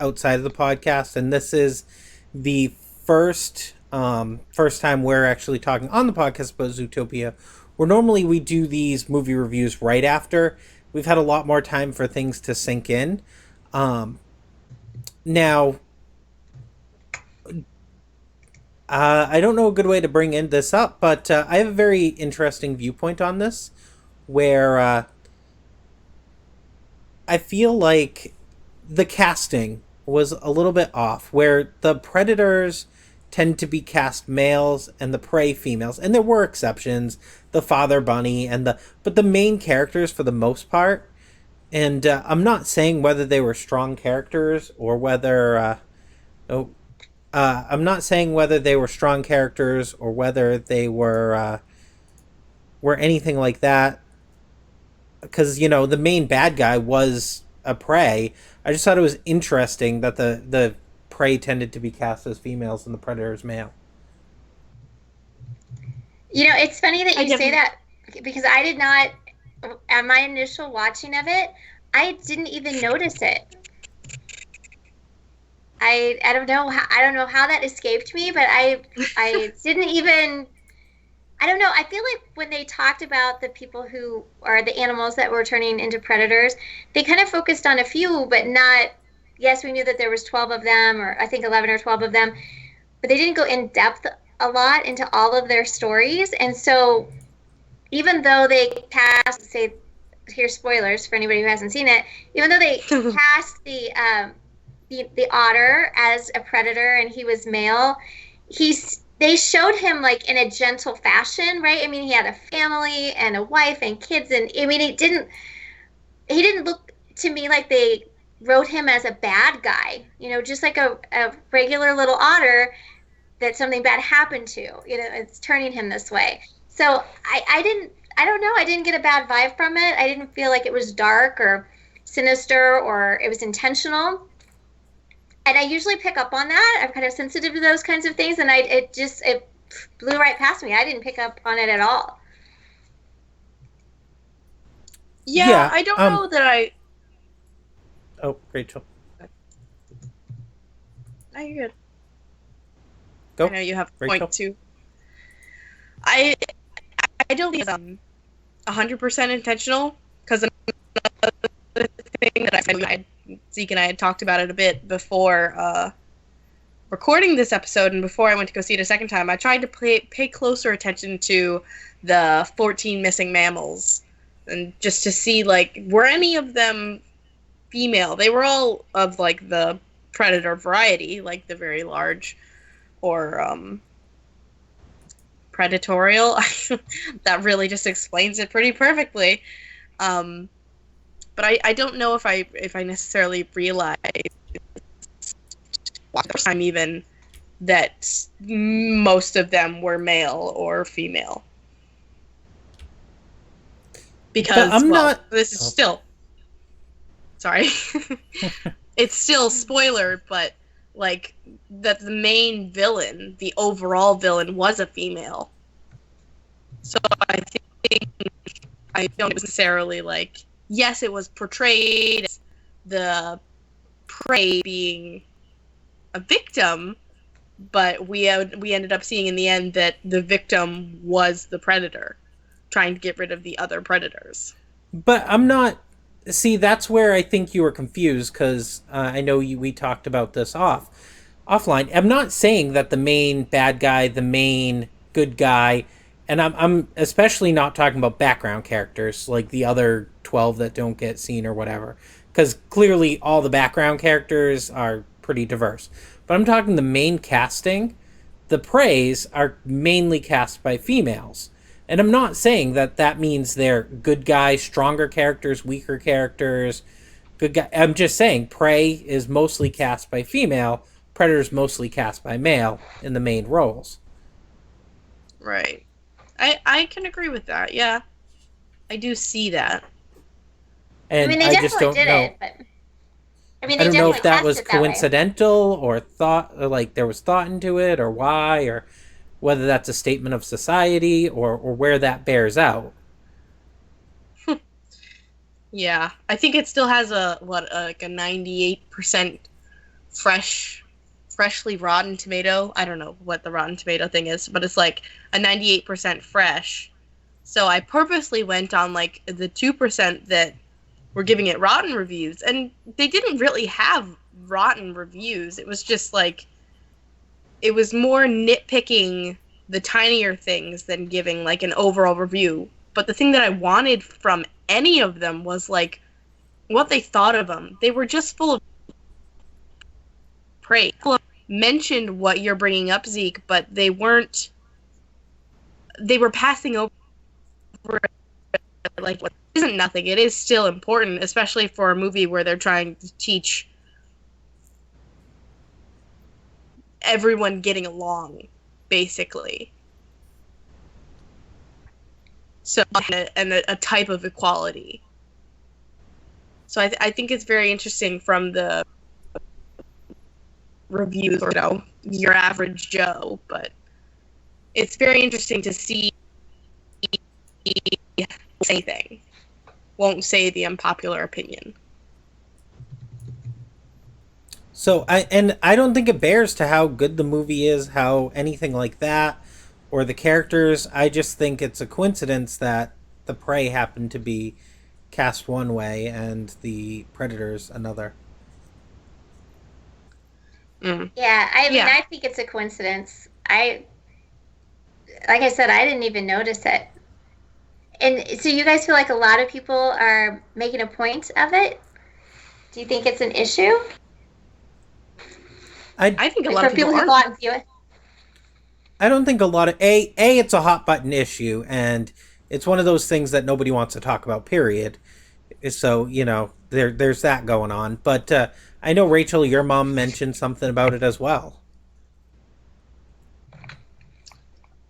outside of the podcast, and this is the first time we're actually talking on the podcast about Zootopia, where normally we do these movie reviews right after. We've had a lot more time for things to sink in. Now, I don't know a good way to bring this up, but I have a very interesting viewpoint on this, where I feel like the casting was a little bit off, where the predators tend to be cast males and the prey females, and there were exceptions, the father bunny but the main characters for the most part, and I'm not saying whether they were strong characters or whether I'm not saying whether they were strong characters or whether they were anything like that, because the main bad guy was a prey. I just thought it was interesting that the prey tended to be cast as females and the predator as male. It's funny that you say that, because I did not, at my initial watching of it, I didn't even notice it. I don't know how that escaped me, but I didn't even. I don't know. I feel like when they talked about the people who are the animals that were turning into predators, they kind of focused on a few, but not. Yes, we knew that there was 12 of them, or I think 11 or 12 of them, but they didn't go in depth a lot into all of their stories. And so, even though they cast, say, here's spoilers for anybody who hasn't seen it, even though they cast the otter as a predator and he was male, they showed him like in a gentle fashion, right? I mean, he had a family and a wife and kids, and I mean, he didn't look to me like they wrote him as a bad guy, just like a regular little otter that something bad happened to, it's turning him this way. So I don't know, I didn't get a bad vibe from it. I didn't feel like it was dark or sinister or it was intentional. And I usually pick up on that. I'm kind of sensitive to those kinds of things, and it blew right past me. I didn't pick up on it at all. Yeah, I don't know that I. Oh, Rachel. No, you're good. Go. I know you have a Rachel. point too. I don't think it's 100% intentional, because another thing that Zeke and I had talked about it a bit before recording this episode, and before I went to go see it a second time, I tried to pay closer attention to the 14 missing mammals, and just to see, like, were any of them female? They were all of, like, the predator variety, like the very large or predatorial. That really just explains it pretty perfectly. but I don't know if I necessarily realized the first time even that most of them were male or female. Because this is still sorry. It's still spoiler, but like that the main villain, the overall villain, was a female. So I think I don't necessarily like. Yes, it was portrayed as the prey being a victim, but we ended up seeing in the end that the victim was the predator, trying to get rid of the other predators. But I'm not... See, that's where I think you were confused, because I know we talked about this offline. I'm not saying that the main bad guy, the main good guy, and I'm especially not talking about background characters, like the other 12 that don't get seen or whatever, because clearly all the background characters are pretty diverse. But I'm talking the main casting. The preys are mainly cast by females. And I'm not saying that means they're good guys, stronger characters, weaker characters, good guy. I'm just saying Prey is mostly cast by female, Predator's mostly cast by male in the main roles. Right. I can agree with that, yeah. I do see that. And they definitely did it, but... I don't know if that was coincidental or like there was thought into it or why, or whether that's a statement of society or where that bears out. Yeah, I think it still has like a 98% freshly rotten tomato. I don't know what the rotten tomato thing is, but it's like a 98% fresh. So I purposely went on like the 2% that were giving it rotten reviews, and they didn't really have rotten reviews. It was just like, it was more nitpicking the tinier things than giving like an overall review. But the thing that I wanted from any of them was like what they thought of them. They were just full of praise. Mentioned what you're bringing up, Zeke, but they weren't. They were passing over like what isn't nothing. It is still important, especially for a movie where they're trying to teach everyone getting along, basically. So, and a type of equality. So I think it's very interesting from the reviews, or your average Joe, but it's very interesting to see anything. Won't say the unpopular opinion. So I don't think it bears to how good the movie is, how anything like that, or the characters. I just think it's a coincidence that the Prey happened to be cast one way and the Predators another. Yeah, I think it's a coincidence. Like I said, I didn't even notice it. And so you guys feel like a lot of people are making a point of it? Do you think it's an issue? I think a lot of people who go out and view it. I don't think a lot of it's a hot button issue, and it's one of those things that nobody wants to talk about, period. So, there's that going on. But I know, Rachel, your mom mentioned something about it as well.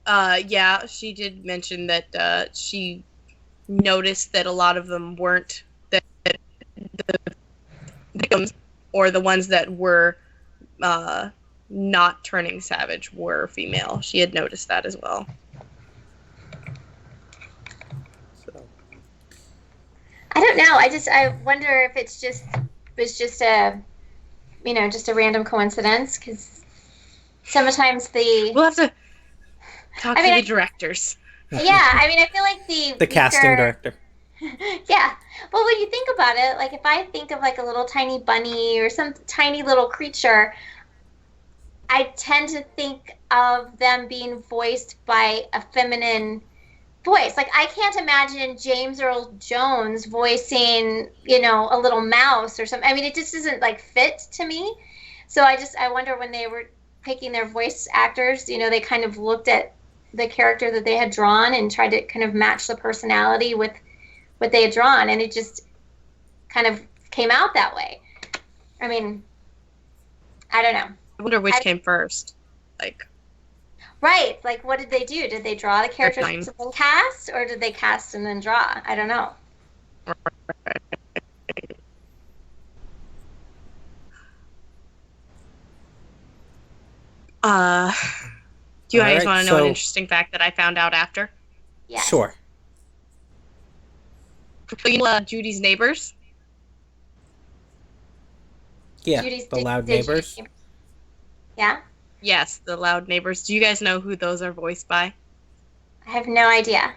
Yeah, she did mention that she noticed that a lot of them weren't the victims, or the ones that were not turning savage were female. She had noticed that as well. I don't know. I wonder if it's just a just a random coincidence, because sometimes we'll have to talk to the directors. Yeah, I feel like the casting director. Yeah. Well, when you think about it, like if I think of like a little tiny bunny or some tiny little creature, I tend to think of them being voiced by a feminine voice. Like I can't imagine James Earl Jones voicing, a little mouse or something. I mean, it just doesn't like fit to me. So I wonder when they were picking their voice actors, they kind of looked at the character that they had drawn and tried to kind of match the personality with what they had drawn, and it just kind of came out that way. I mean, I don't know. I wonder which came first. Like, right. Like, what did they do? Did they draw the characters and then cast, or did they cast and then draw? I don't know. Do you guys want to know an interesting fact that I found out after? Yeah. Sure. So you know Judy's neighbors? Yeah, the loud neighbors. Yeah? Yes, the loud neighbors. Do you guys know who those are voiced by? I have no idea.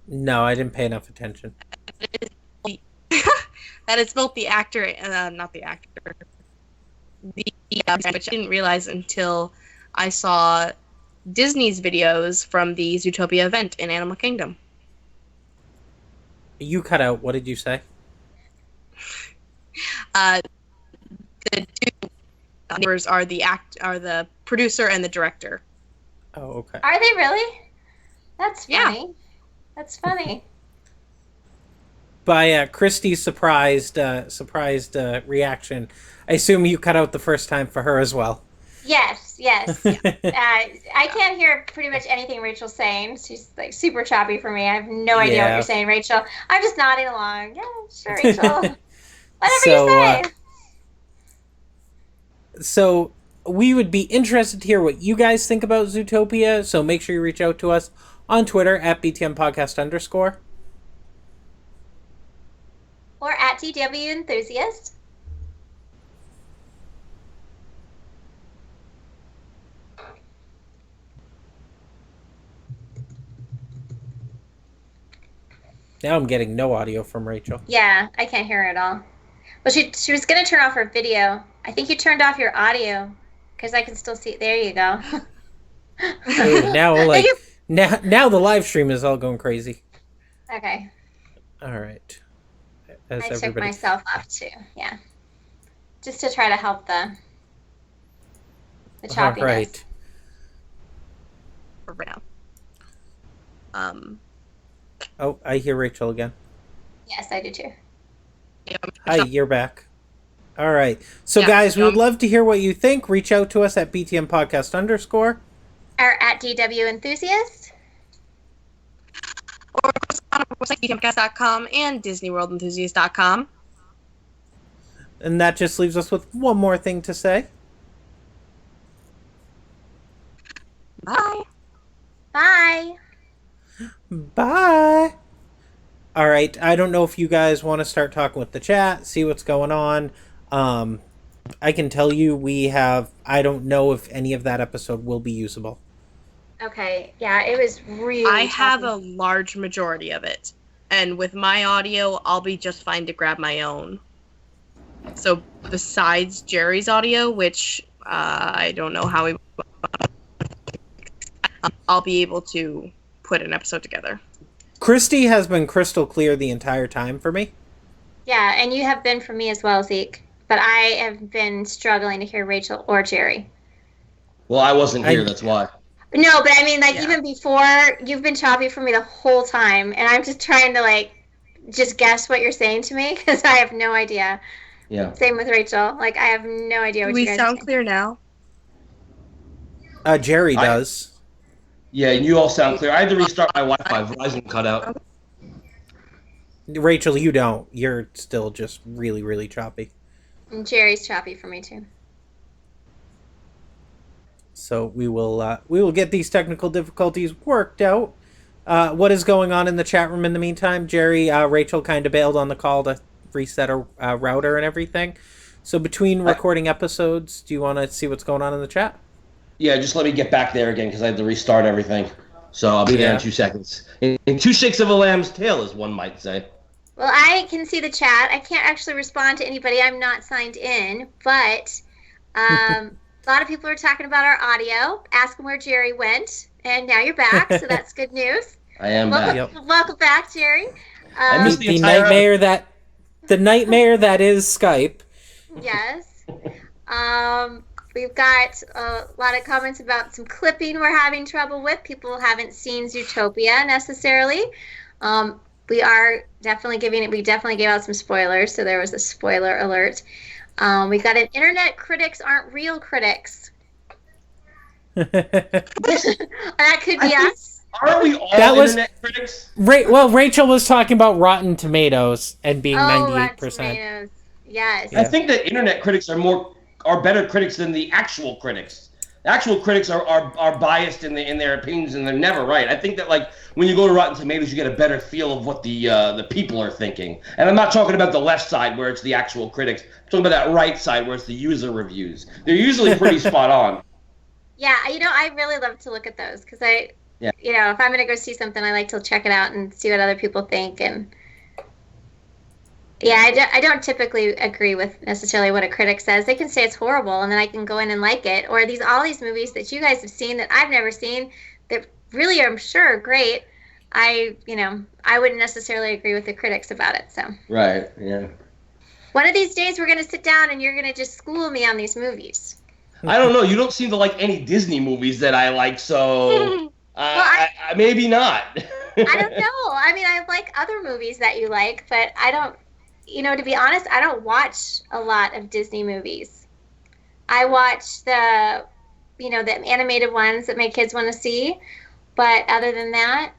No, I didn't pay enough attention. That is both the actor, not the actor, which I didn't realize until I saw Disney's videos from the Zootopia event in Animal Kingdom. You cut out. What did you say? The two neighbors are the producer and the director. Oh, okay. Are they really? That's funny. Yeah. That's funny. By Christy's surprised reaction, I assume you cut out the first time for her as well. Yes. I can't hear pretty much anything Rachel's saying. She's like super choppy for me. I have no idea what you're saying, Rachel. I'm just nodding along. Yeah, sure, Rachel. Whatever you say. So we would be interested to hear what you guys think about Zootopia. So make sure you reach out to us on Twitter at @BTMPodcast_. Or at DW Enthusiast. Now I'm getting no audio from Rachel. Yeah, I can't hear her at all. Well, she was going to turn off her video. I think you turned off your audio because I can still see. There you go. Ooh, now the live stream is all going crazy. Okay. All right. I took myself off too. Yeah. Just to try to help the choppiness. All right. For now. Oh, I hear Rachel again. Yes, I do too. Hi, you're back. All right. So, guys, we would love to hear what you think. Reach out to us at @BTMPodcast_. Or at DW Enthusiast. Or on our website, BTMcast.com and DisneyWorldEnthusiast.com. And that just leaves us with one more thing to say. Bye. Bye. Bye. All right. I don't know if you guys want to start talking with the chat, see what's going on. I can tell you I don't know if any of that episode will be usable. Okay. Yeah, it was really I have a large majority of it. And with my audio, I'll be just fine to grab my own. So besides Jerry's audio, which I don't know how I'll be able to put an episode together. Christy has been crystal clear the entire time for me. Yeah, and you have been for me as well, Zeke. But I have been struggling to hear Rachel or Jerry. Well, I wasn't here, that's why. No, but I mean, even before, you've been choppy for me the whole time, and I'm just trying to, just guess what you're saying to me, because I have no idea. Yeah. Same with Rachel. I have no idea what you guys are saying. We sound clear now? Jerry does. Yeah, and you all sound clear. I had to restart my Wi-Fi. Verizon cut out. Rachel, you don't. You're still just really, really choppy. And Jerry's choppy for me, too. So we will get these technical difficulties worked out. What is going on in the chat room in the meantime? Jerry, Rachel kind of bailed on the call to reset a router and everything. So between recording episodes, do you want to see what's going on in the chat? Yeah, just let me get back there again because I had to restart everything. So I'll be there in 2 seconds. In 2 shakes of a lamb's tail, as one might say. Well, I can see the chat. I can't actually respond to anybody. I'm not signed in, but a lot of people are talking about our audio, asking where Jerry went, and now you're back, so that's good news. I am back. Welcome back, Jerry. I missed the nightmare that is Skype. Yes. We've got a lot of comments about some clipping we're having trouble with. People haven't seen Zootopia necessarily. we are definitely we definitely gave out some spoilers, so there was a spoiler alert. We got an internet critics aren't real critics. That could be us. Are we all internet critics? Well, Rachel was talking about Rotten Tomatoes and being 98%. Rotten Tomatoes. Yes. I think that internet critics are better critics than the actual critics. The actual critics are biased in their opinions, and they're never right. I think that, like, when you go to Rotten Tomatoes, you get a better feel of what the people are thinking. And I'm not talking about the left side where it's the actual critics. I'm talking about that right side where it's the user reviews. They're usually pretty spot on. Yeah, I really love to look at those because if I'm gonna go see something, I like to check it out and see what other people think. And yeah, I don't typically agree with necessarily what a critic says. They can say it's horrible, and then I can go in and like it. Or all these movies that you guys have seen that I've never seen that really, I'm sure, are great. I wouldn't necessarily agree with the critics about it. So right, yeah. One of these days, we're gonna sit down and you're gonna just school me on these movies. I don't know. You don't seem to like any Disney movies that I like, so maybe not. I don't know. I mean, I like other movies that you like, but I don't. To be honest, I don't watch a lot of Disney movies. I watch the animated ones that my kids want to see. But other than that,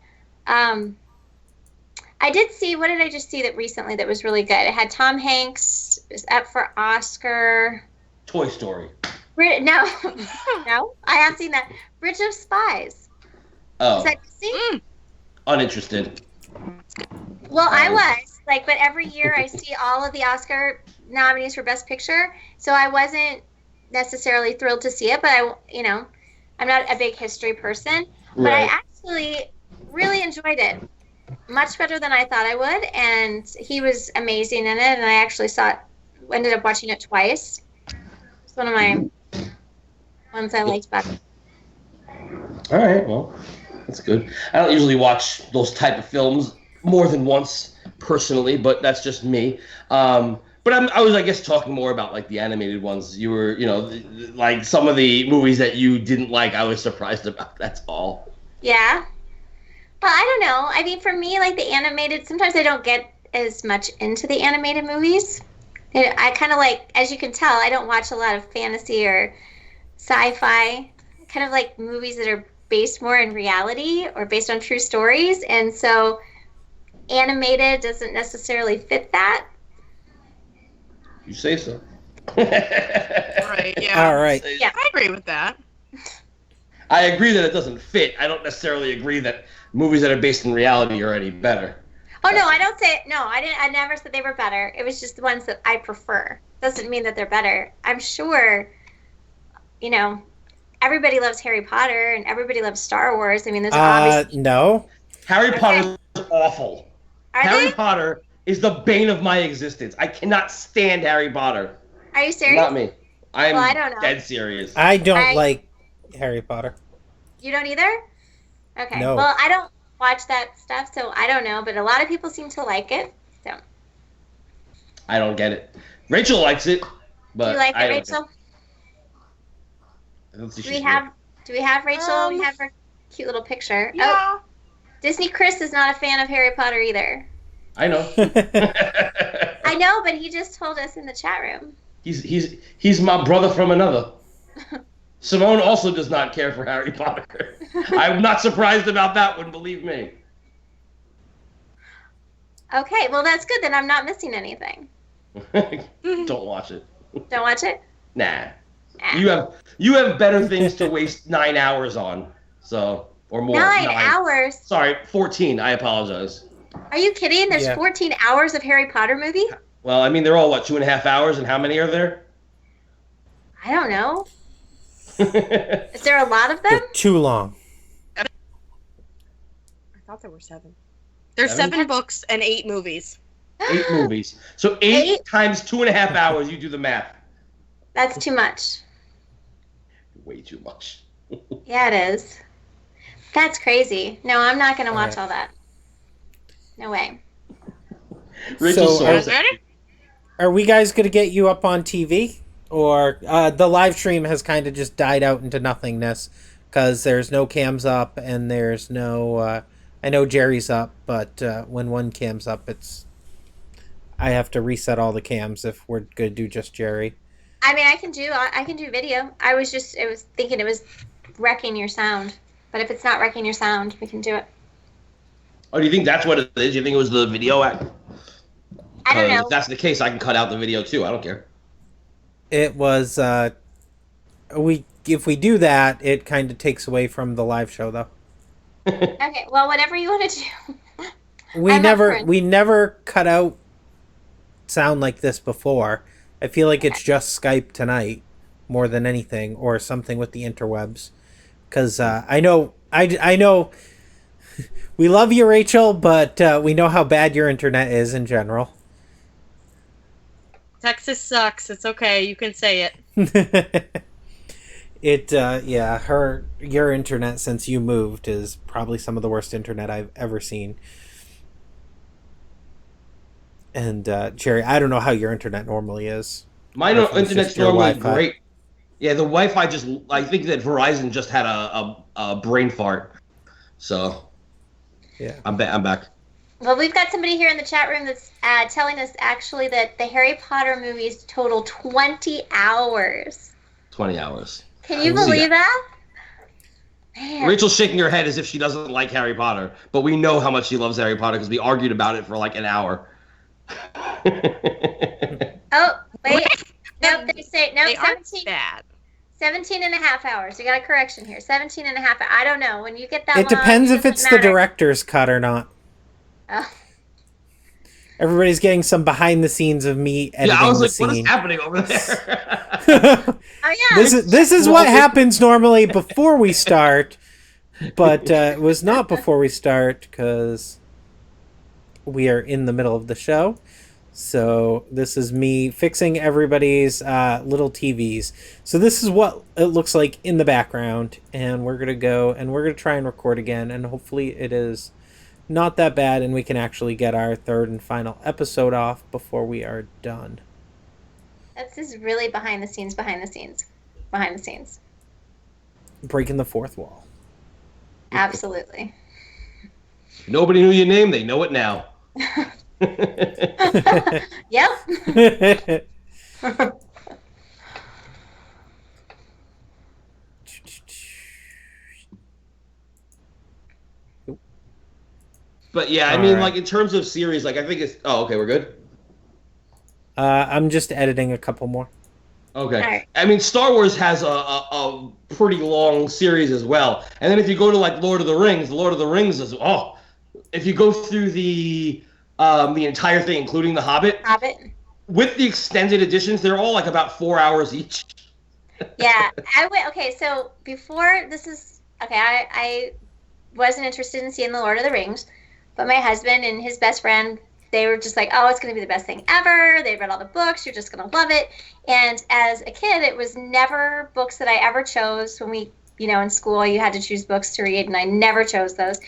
I did see, what did I just see that recently that was really good? It had Tom Hanks, it was up for Oscar. Toy Story. No, I have seen that. Bridge of Spies. Oh. Is that Disney? Uninterested. Well, I was. But every year I see all of the Oscar nominees for Best Picture, so I wasn't necessarily thrilled to see it, but I'm not a big history person, but I actually really enjoyed it. Much better than I thought I would, and he was amazing in it, and I actually ended up watching it twice. It's one of my ones I liked better. All right, well, that's good. I don't usually watch those type of films more than once personally, but that's just me. But I was, I guess, talking more about like the animated ones. You were, like some of the movies that you didn't like. I was surprised about. That's all. Yeah. Well, I don't know. I mean, for me, like the animated, sometimes I don't get as much into the animated movies. I kind of like, as you can tell, I don't watch a lot of fantasy or sci-fi. Kind of like movies that are based more in reality or based on true stories, and so animated doesn't necessarily fit that. You say so. Right, yeah. All right. Yeah, I agree with that. I agree that it doesn't fit. I don't necessarily agree that movies that are based in reality are any better. Oh, no, I don't say, no, I never said they were better. It was just the ones that I prefer. Doesn't mean that they're better. I'm sure, everybody loves Harry Potter and everybody loves Star Wars. I mean, there's obviously... No. Harry Potter is awful. Harry they? Potter is the bane of my existence. I cannot stand Harry Potter. Are you serious? Not me. I'm I don't know. dead serious. I don't like Harry Potter. You don't either? Okay. No. Well, I don't watch that stuff, so I don't know, but a lot of people seem to like it. So. I don't get it. Rachel likes it, but do you like I it, don't Rachel? I don't think Do she's we have Rachel? We have her cute little picture. Yeah. Oh, Disney Chris is not a fan of Harry Potter either. I know. I know, but he just told us in the chat room. He's my brother from another. Simone also does not care for Harry Potter. I'm not surprised about that one, believe me. Okay, well that's good. Then I'm not missing anything. Don't watch it. Don't watch it? Nah. You have better things to waste 9 hours on. So, or more. 9 hours? Sorry, 14. I apologize. Are you kidding? There's 14 hours of Harry Potter movie? Well, I mean, they're all, 2.5 hours, and how many are there? I don't know. Is there a lot of them? They're too long. I thought there were 7. There's 7 books and 8 movies. 8 movies. So 8 times 2.5 hours, you do the math. That's too much. Way too much. Yeah, it is. That's crazy. No, I'm not going to watch all that. No way. So, are we guys going to get you up on TV? Or the live stream has kind of just died out into nothingness because there's no cams up and there's no I know Jerry's up, but when one cam's up, I have to reset all the cams if we're going to do just Jerry. I mean, I can do video. I was thinking it was wrecking your sound. But if it's not wrecking your sound, we can do it. Oh, do you think that's what it is? You think it was the video act? I don't know. If that's the case, I can cut out the video too. I don't care. It was if we do that, it kind of takes away from the live show, though. Okay, well, whatever you want to do. We never cut out sound like this before. I feel like it's just Skype tonight more than anything, or something with the interwebs. Because I know we love you, Rachel, but we know how bad your internet is in general. Texas sucks. It's okay. You can say it. Your internet since you moved is probably some of the worst internet I've ever seen. And Jerry, I don't know how your internet normally is. My internet's normally great. Yeah, the Wi-Fi I think that Verizon just had a brain fart. So, yeah, I'm back. Well, we've got somebody here in the chat room that's telling us actually that the Harry Potter movies total 20 hours. 20 hours. Can you believe that? Man. Rachel's shaking her head as if she doesn't like Harry Potter, but we know how much she loves Harry Potter because we argued about it for like an hour. Oh, wait. Nope, they say, no, they 17. Bad. 17 and a half hours. You got a correction here. 17 and a half. I don't know. When you get that It depends if it's the director's cut or not. Oh. Everybody's getting some behind the scenes of me editing I was the like, scene. what is happening over there? Oh, yeah. This is what happens normally before we start, but it was not before we start because we are in the middle of the show. So this is me fixing everybody's little TVs. So this is what it looks like in the background, and we're gonna go and we're gonna try and record again, and hopefully it is not that bad, and we can actually get our third and final episode off before we are done. This is really behind the scenes. Breaking the fourth wall. Absolutely. Nobody knew your name. They know it now. Yep. But yeah, I mean, like in terms of series, like I think it's. Oh, okay, we're good. I'm just editing a couple more. Okay. Right. I mean, Star Wars has a pretty long series as well. And then if you go to like Lord of the Rings is if you go through the entire thing, including the Hobbit, with the extended editions, they're all like about 4 hours each. Yeah, I went. Okay, so before this is okay, I wasn't interested in seeing the Lord of the Rings, but my husband and his best friend, they were just like, oh, it's going to be the best thing ever. They read all the books. You're just going to love it. And as a kid, it was never books that I ever chose. When we, in school, you had to choose books to read, and I never chose those.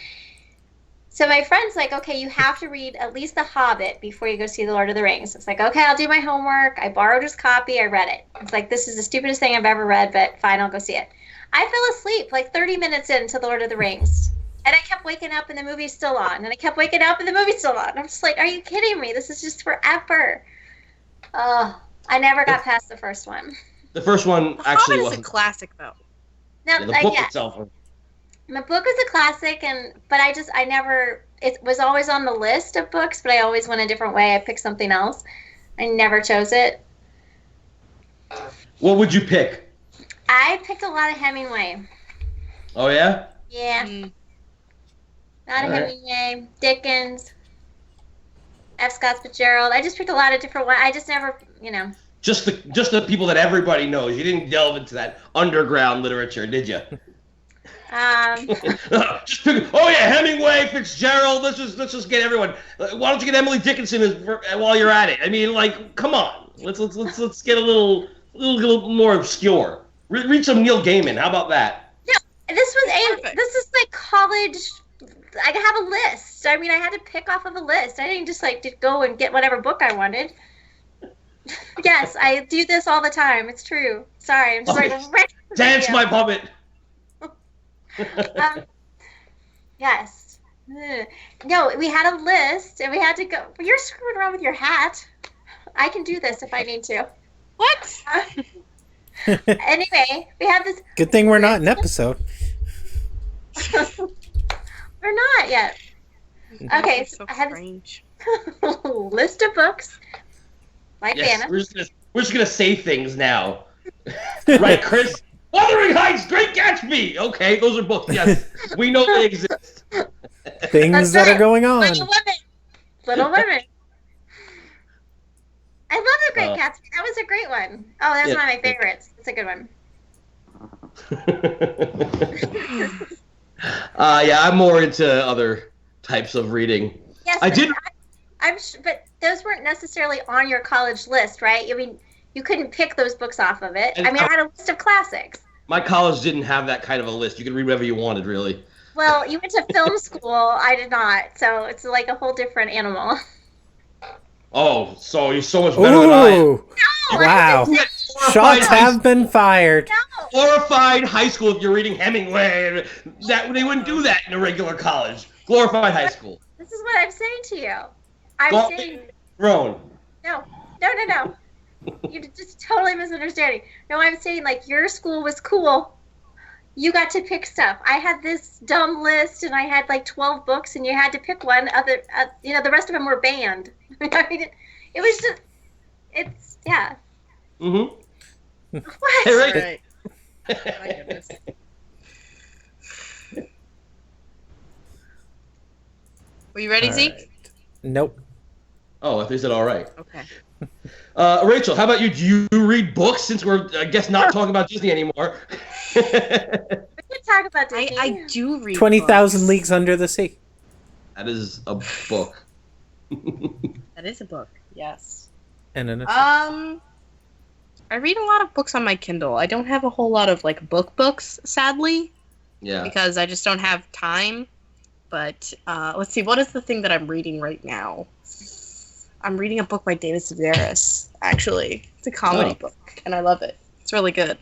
So my friend's like, okay, you have to read at least The Hobbit before you go see The Lord of the Rings. It's like, okay, I'll do my homework. I borrowed his copy. I read it. It's like, this is the stupidest thing I've ever read, but fine, I'll go see it. I fell asleep like 30 minutes into The Lord of the Rings. And I kept waking up and the movie's still on. And I kept waking up and the movie's still on. I'm just like, are you kidding me? This is just forever. Oh, I never got past the first one. The first one actually was a classic, though. No, the book itself. My book was a classic, but I never, it was always on the list of books, but I always went a different way. I picked something else. I never chose it. What would you pick? I picked a lot of Hemingway. Oh, yeah? Yeah. Not Hemingway, Dickens, F. Scott Fitzgerald. I just picked a lot of different ones. I just never, Just the people that everybody knows. You didn't delve into that underground literature, did you? Just pick, Hemingway, Fitzgerald. Let's just get everyone. Why don't you get Emily Dickinson while you're at it? I mean, like, come on. Let's get a little more obscure. Read some Neil Gaiman. How about that? No, this is like college. I have a list. I mean, I had to pick off of a list. I didn't just go and get whatever book I wanted. Yes, I do this all the time. It's true. Sorry, I'm just dance my puppet. Yes. No, we had a list, and we had to go. You're screwing around with your hat. I can do this if I need to. What? Anyway, we have this. Good thing we're not an episode. We're not yet. Okay, so I have this list of books. Like Yes, Anna. we're just gonna say things now. Right, Chris? Wuthering Heights, Great Gatsby! Okay, those are books, yes. We know they exist. Things that are going on. Little Women. Little Women. I love The Great Gatsby. That was a great one. Oh, that's one of my favorites. It's a good one. Yeah, I'm more into other types of reading. Yes, I'm but those weren't necessarily on your college list, right? I mean, you couldn't pick those books off of it. I mean, I had a list of classics. My college didn't have that kind of a list. You could read whatever you wanted, really. Well, you went to film school. I did not. So it's like a whole different animal. Oh, so you're so much better than I am. Ooh. Wow. Shots have been fired. Glorified high school if you're reading Hemingway. They wouldn't do that in a regular college. Glorified high school. This is what I'm saying to you. I'm saying... Grown. No. You're just totally misunderstanding. No, I'm saying, like, your school was cool. You got to pick stuff. I had this dumb list, and I had, like, 12 books, and you had to pick one. The rest of them were banned. I mean, it was just... It's... Yeah. Mm-hmm. What? Hey, right. My goodness. Were you ready, Zeke? Nope. Oh, I think you said all right. Okay. Rachel, how about you? Do you read books since we're, I guess, not talking about Disney anymore? We can talk about Disney. I do read 20,000 Leagues Under the Sea. That is a book. That is a book, yes. And an I read a lot of books on my Kindle. I don't have a whole lot of, like, books, sadly. Yeah. Because I just don't have time. But, let's see, what is the thing that I'm reading right now? I'm reading a book by David Sedaris, actually. It's a comedy book, and I love it. It's really good.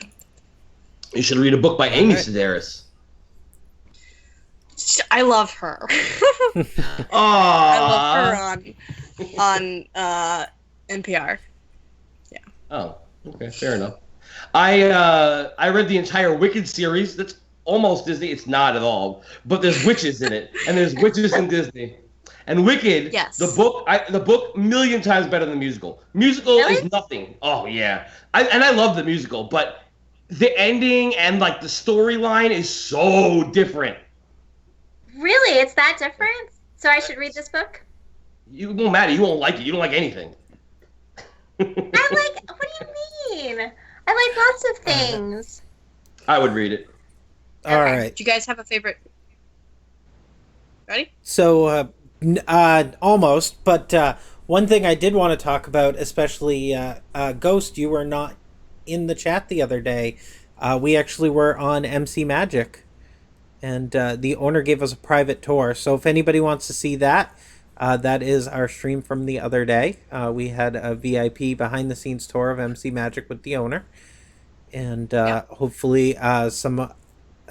You should read a book by Amy Sedaris. I love her. Aww. I love her on NPR. Yeah. Oh, okay, fair enough. I read the entire Wicked series. That's almost Disney. It's not at all, but there's witches in it, and there's witches in Disney. And Wicked, yes. the book million times better than the musical. Musical is nothing. Oh yeah, I love the musical, but the ending and like the storyline is so different. Really, it's that different? So I should read this book? It won't matter. You won't like it. You don't like anything. What do you mean? I like lots of things. I would read it. All right. Do you guys have a favorite? Ready? So, almost, but one thing I did want to talk about, especially Ghost, you were not in the chat the other day. We actually were on MC Magic, and the owner gave us a private tour. So if anybody wants to see that, that is our stream from the other day. We had a VIP behind-the-scenes tour of MC Magic with the owner, and hopefully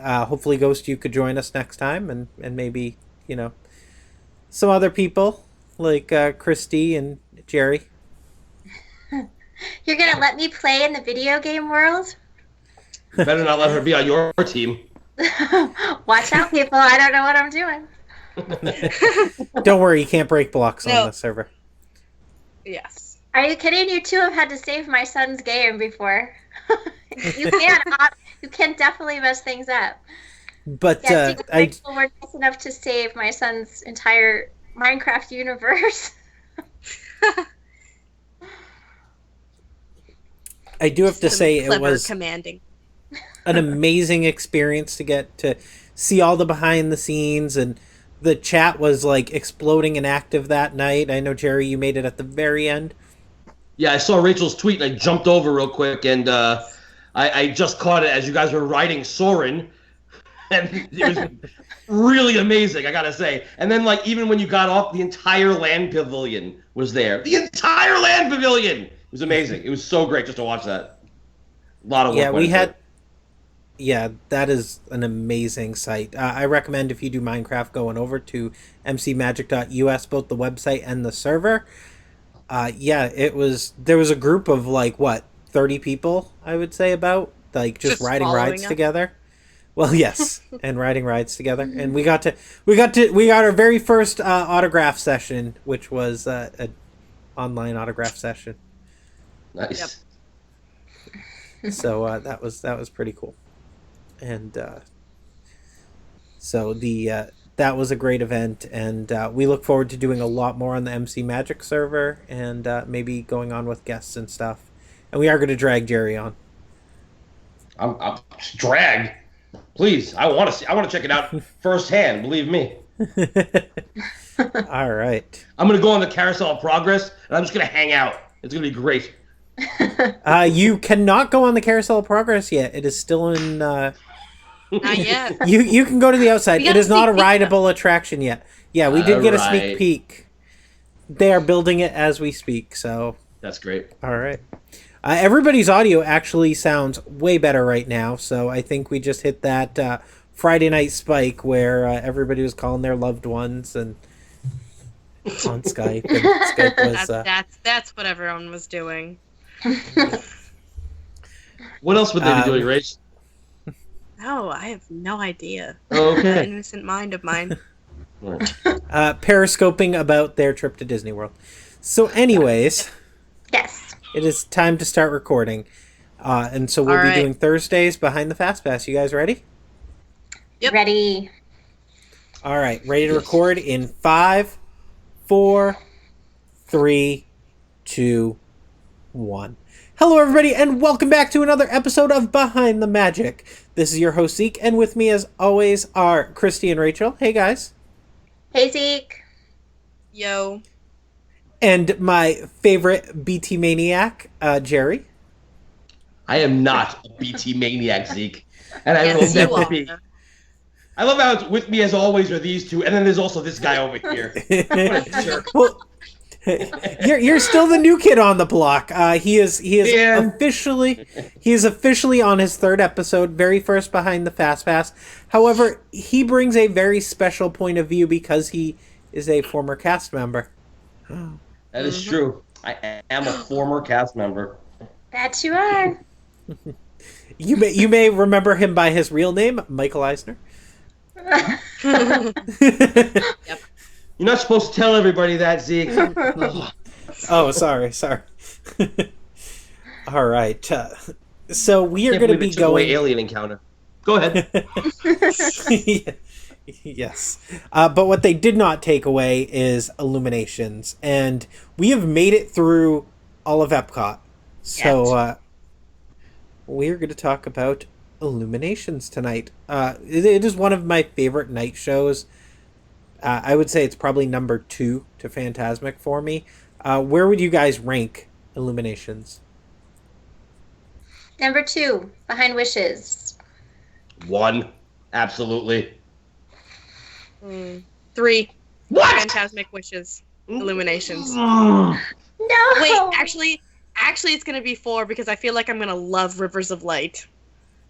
hopefully Ghost, you could join us next time, and maybe, you know, some other people like Christy and Jerry. You're gonna let me play in the video game world? Better not let her be on your team. Watch out, people. I don't know what I'm doing. Don't worry, you can't break blocks on the server. Yes. Are you kidding? You two have had to save my son's game before. You can definitely mess things up. But people were nice enough to save my son's entire Minecraft universe. I do have to say it was commanding. an amazing experience to get to see all the behind the scenes, and the chat was like exploding and active that night. I know, Jerry, you made it at the very end. Yeah, I saw Rachel's tweet and I jumped over real quick, and I just caught it as you guys were writing Soren, and it was really amazing, I gotta say. And then, like, even when you got off, the entire land pavilion was there. The entire land pavilion! It was amazing. It was so great just to watch that. A lot of work. Yeah, that is an amazing site. I recommend if you do Minecraft going over to mcmagic.us, both the website and the server. Yeah, there was a group of 30 people, I would say, about just riding rides together. Well, yes, and riding rides together, and we got our very first autograph session, which was an online autograph session. Nice. Yep. So that was pretty cool, and so that was a great event, and we look forward to doing a lot more on the MC Magic server, and maybe going on with guests and stuff, and we are going to drag Jerry on. I'm drag. Please, I want to check it out firsthand. Believe me. All right. I'm gonna go on the Carousel of Progress, and I'm just gonna hang out. It's gonna be great. You cannot go on the Carousel of Progress yet. It is still in. Not yet. You can go to the outside. It is not a rideable attraction yet. Yeah, we did get a sneak peek. They are building it as we speak, so. That's great. All right. Everybody's audio actually sounds way better right now, so I think we just hit that Friday night spike where everybody was calling their loved ones and on Skype. And Skype was, that's what everyone was doing. What else would they be doing, Rach? Oh, I have no idea. Okay. That innocent mind of mine. Periscoping about their trip to Disney World. So anyways... Yes. It is time to start recording. And so we'll be doing Thursdays behind the Fast Pass. You guys ready? Yep. Ready. All right. Ready to record in 5, 4, 3, 2, 1. Hello, everybody, and welcome back to another episode of Behind the Magic. This is your host, Zeke, and with me, as always, are Christy and Rachel. Hey, guys. Hey, Zeke. Yo. And my favorite BT maniac, Jerry. I am not a BT maniac, Zeke, and I will never be. I love how it's with me as always are these two, and then there's also this guy over here. What a jerk. Well, you're still the new kid on the block. He is officially on his 3rd episode, very first behind the Fast Pass. However, he brings a very special point of view because he is a former cast member. That is true. I am a former cast member. That you are. You may remember him by his real name, Michael Eisner. Yep. You're not supposed to tell everybody that, Zeke. Oh, sorry. All right. So we are going to be going alien encounter. Go ahead. Yes. But what they did not take away is Illuminations. And we have made it through all of Epcot. So we're going to talk about Illuminations tonight. It is one of my favorite night shows. I would say it's probably number 2 to Fantasmic for me. Where would you guys rank Illuminations? Number 2, Behind Wishes. 1. Absolutely. 3. What? Fantasmic Wishes. Illuminations. No. Wait, actually, it's gonna be 4 because I feel like I'm gonna love Rivers of Light.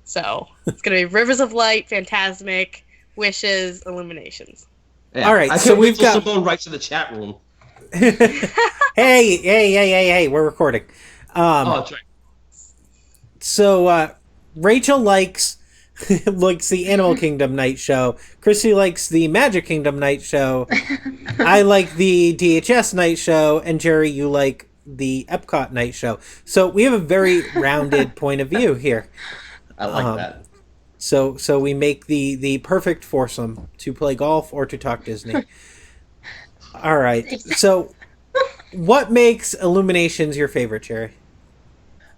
So it's gonna be Rivers of Light, Fantasmic, Wishes, Illuminations. Yeah. All right, so we've got someone writes in the chat room. Hey! We're recording. That's right. So Rachel likes the Animal Kingdom night show. Chrissy likes the Magic Kingdom night show. I like the DHS night show, and Jerry, you like the Epcot night show. So we have a very rounded point of view here. I like that. So we make the perfect foursome to play golf or to talk Disney. All right. So what makes Illuminations your favorite, Jerry?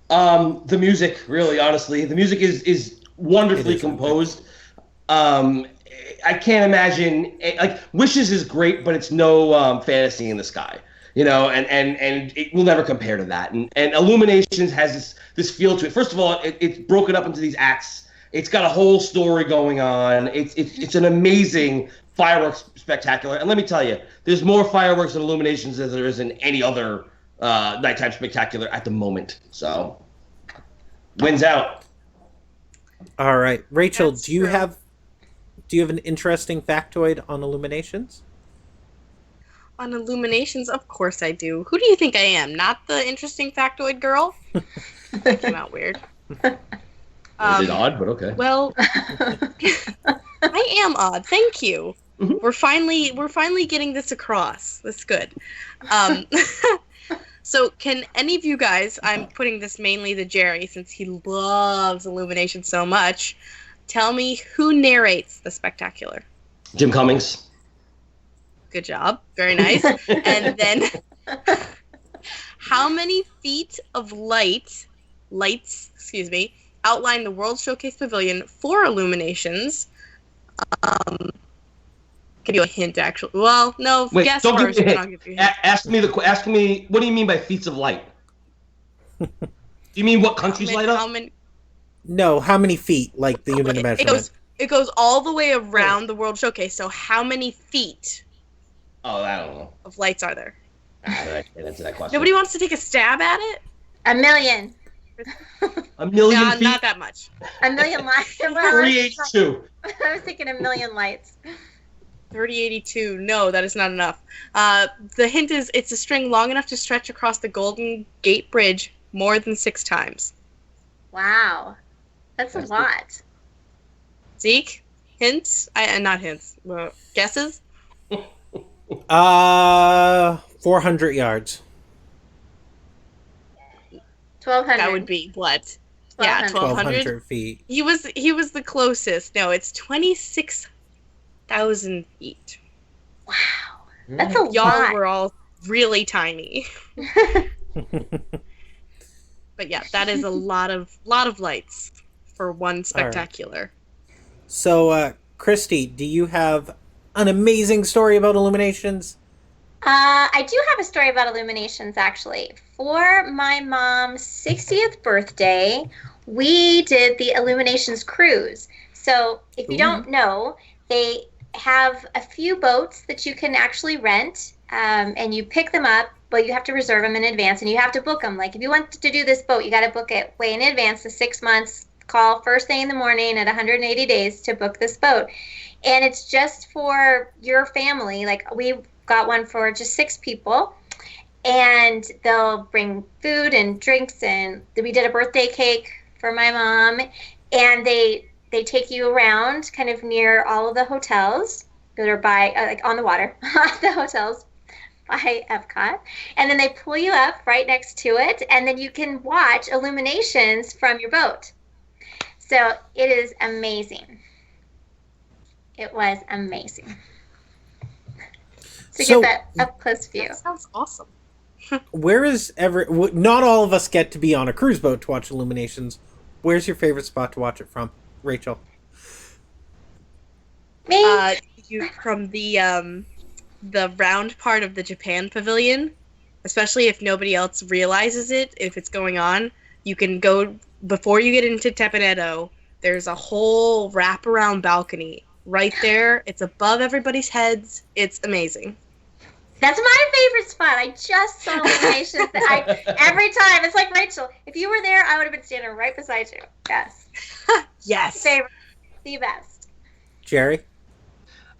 The music, really, honestly. The music is wonderfully composed. I can't imagine Wishes is great, but it's no Fantasy in the Sky, and it will never compare to that. And Illuminations has this feel to it. First of all, it's broken up into these acts. It's got a whole story going on. It's an amazing fireworks spectacular. And let me tell you, there's more fireworks and Illuminations than there is in any other nighttime spectacular at the moment. So, wins out. All right, Rachel, That's do you true. have an interesting factoid on Illuminations? On Illuminations, of course I do. Who do you think I am? Not the interesting factoid girl? That came out weird. Is it odd? But okay. Well, I am odd. Thank you. We're finally getting this across. That's good. So can any of you guys, I'm putting this mainly to Jerry since he loves Illumination so much, tell me who narrates The Spectacular? Jim Cummings. Good job. Very nice. And then how many feet of lights, outline the World Showcase Pavilion for Illuminations? Give you a hint, actually. Well, no. Wait, guess don't first. give me a Then I'll hint. give you a hint. Ask me. What do you mean by feats of light? Do you mean what countries light up? No, how many feet? Like the unit of measurement. It goes all the way around the World Showcase. So how many feet Oh, I don't know. of lights are there? I can't answer that question. Nobody wants to take a stab at it? A million. A million Nah, feet. not that much. A million lights. 382. I was thinking a million lights. 3082. No, that is not enough. The hint is it's a string long enough to stretch across the Golden Gate Bridge more than 6 times. Wow. That's a lot. Zeke? Hints? Not hints. Guesses? 400 yards. 1,200. That would be what? Yeah, 1,200 feet. He was the closest. No, it's 26,000 feet. Wow. That's a Y'all lot. were all really tiny. But yeah, that is a lot of lights for one spectacular. So, Christy, do you have an amazing story about Illuminations? I do have a story about Illuminations, actually. For my mom's 60th birthday, we did the Illuminations cruise. So if you don't know, they have a few boats that you can actually rent, and you pick them up. Well, you have to reserve them in advance, and you have to book them. Like, if you want to do this boat, you got to book it way in advance, the 6 months. Call first thing in the morning at 180 days to book this boat. And it's just for your family. Like, we got one for just 6 people. And they'll bring food and drinks, and we did a birthday cake for my mom. And they take you around kind of near all of the hotels that are by, like, on the water, the hotels by Epcot. And then they pull you up right next to it, and then you can watch Illuminations from your boat. So it is amazing. It was amazing. To So- get that up close view. That sounds awesome. Where is not all of us get to be on a cruise boat to watch Illuminations. Where's your favorite spot to watch it from, Rachel? Me? From the round part of the Japan Pavilion, especially if nobody else realizes it, if it's going on, you can go before you get into Teppan-Edo. There's a whole wraparound balcony right there. It's above everybody's heads. It's amazing. That's my favorite spot. I just saw Illuminations. Every time. It's like, Rachel, if you were there, I would have been standing right beside you. Yes. Yes. Favorite. The best. Jerry?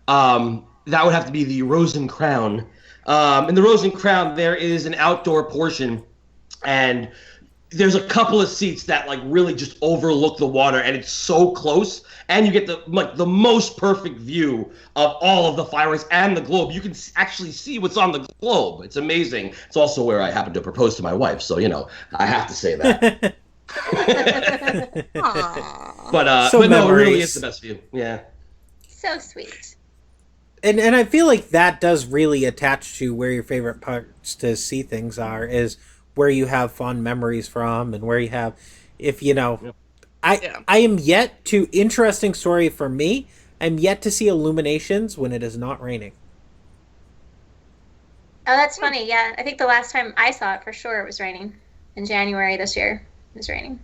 That would have to be the Rosen Crown. In the Rosen Crown, there is an outdoor portion, and there's a couple of seats that like really just overlook the water, and it's so close, and you get the most perfect view of all of the fireworks and the globe. You can actually see what's on the globe. It's amazing. It's also where I happened to propose to my wife, so I have to say that. But no, it really is the best view. Yeah. So sweet. And I feel like that does really attach to where your favorite parts to see things are, is where you have fond memories from, and where you have, I am yet to, interesting story for me, I'm yet to see Illuminations when it is not raining. Oh, that's funny. Yeah, I think the last time I saw it, for sure, it was raining. In January this year, it was raining.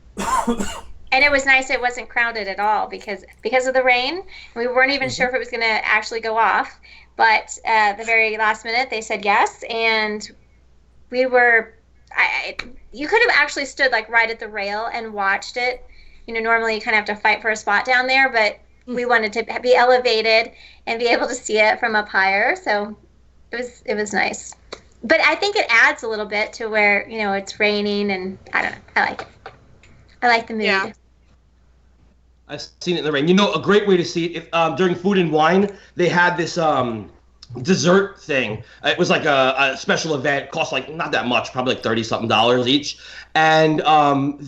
And it was nice it wasn't crowded at all because of the rain. We weren't even sure if it was going to actually go off. But at the very last minute, they said yes. And we were... you could have actually stood like right at the rail and watched it, normally you kind of have to fight for a spot down there, but we wanted to be elevated and be able to see it from up higher. So it was nice. But I think it adds a little bit to where, it's raining, and I don't know. I like it. I like the mood. Yeah. I've seen it in the rain. A great way to see it, if during Food and Wine, they had this dessert thing. It was like a special event, cost like not that much, probably like $30-something each. And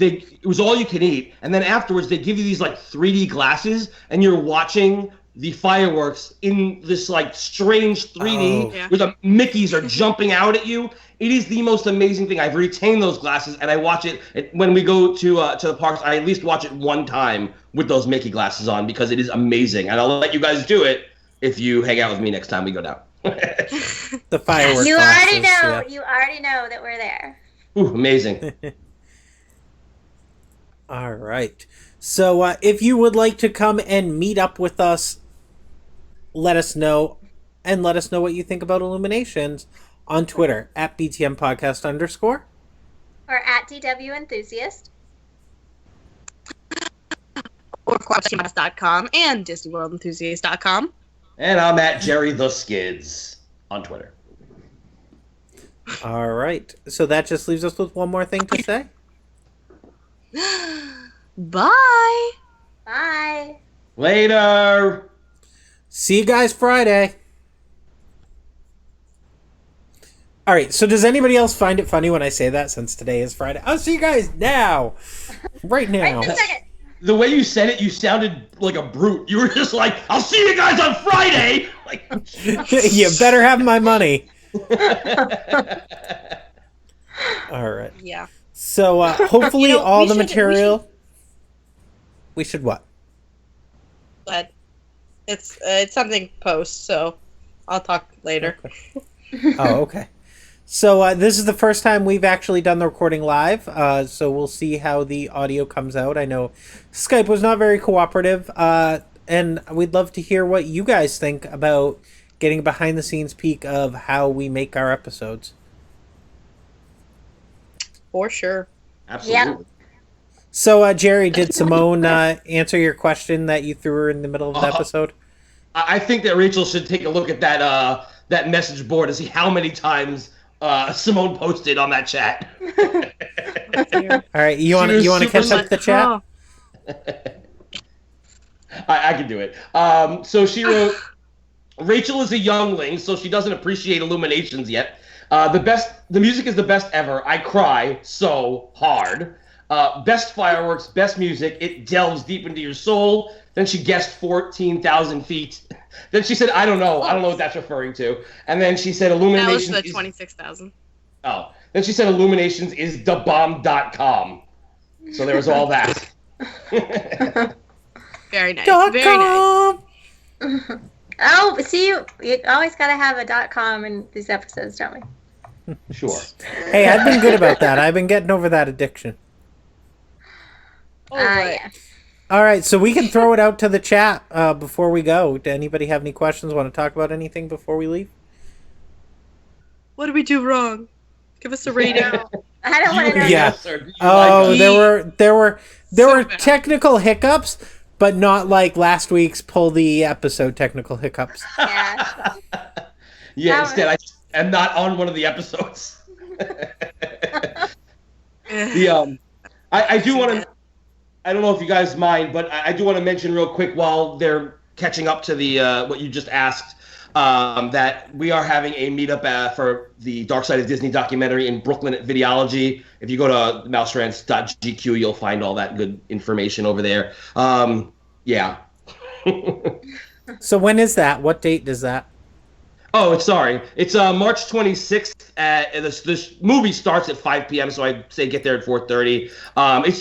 it was all you can eat. And then afterwards, they give you these like 3D glasses, and you're watching the fireworks in this like strange 3D where the Mickeys are jumping out at you. It is the most amazing thing. I've retained those glasses, and I watch it when we go to the parks. I at least watch it one time with those Mickey glasses on because it is amazing. And I'll let you guys do it if you hang out with me next time we go down. The fireworks. You already know. Yeah. You already know that we're there. Ooh, amazing. All right. So if you would like to come and meet up with us, let us know, and let us know what you think about Illuminations on Twitter at BTM Podcast _ or at DW Enthusiast, or QuapsTMS.com and DisneyWorldEnthusiast.com. And I'm at Jerry the Skids on Twitter. All right. So that just leaves us with one more thing to say. Bye. Bye. Later. See you guys Friday. All right. So does anybody else find it funny when I say that, since today is Friday? I'll see you guys now. Right now. Right this second. The way you said it, you sounded like a brute. You were just like, I'll see you guys on Friday. Like, you better have my money. All right. Yeah. So hopefully all the material. We should what? But it's something post, so I'll talk later. Okay. Oh, okay. So this is the first time we've actually done the recording live, so we'll see how the audio comes out. I know Skype was not very cooperative, and we'd love to hear what you guys think about getting a behind-the-scenes peek of how we make our episodes. For sure. Absolutely. Yeah. So, Jerry, did Simone answer your question that you threw her in the middle of the episode? I think that Rachel should take a look at that message board to see how many times Simone posted on that chat. All right, you want to catch up the chat? I can do it. So she wrote, Rachel is a youngling, so she doesn't appreciate Illuminations yet. The music is the best ever. I cry so hard. Best fireworks, best music. It delves deep into your soul. Then she guessed 14,000 feet. Then she said, I don't know what that's referring to. And then she said Illuminations. That was the 26,000. Oh. Then she said Illuminations is thebomb.com. So there was all that. Very nice. Very nice. Oh, see, you always got to have a .com in these episodes, don't we? Sure. Hey, I've been good about that. I've been getting over that addiction. Yeah. All right, so we can throw it out to the chat before we go. Do anybody have any questions? Want to talk about anything before we leave? What did we do wrong? Give us a rating. I don't want to know. Yeah. Oh, there were technical hiccups, but not like last week's pull the episode technical hiccups. Yeah. Yeah. Instead, I am not on one of the episodes. I do want to. I don't know if you guys mind, but I do want to mention real quick while they're catching up to the what you just asked, that we are having a meetup for the Dark Side of Disney documentary in Brooklyn at Videology. If you go to mouserants.gq, you'll find all that good information over there. Yeah. So when is that? What date does that? Oh, sorry. It's March 26th. This movie starts at 5 p.m., so I say get there at 4:30.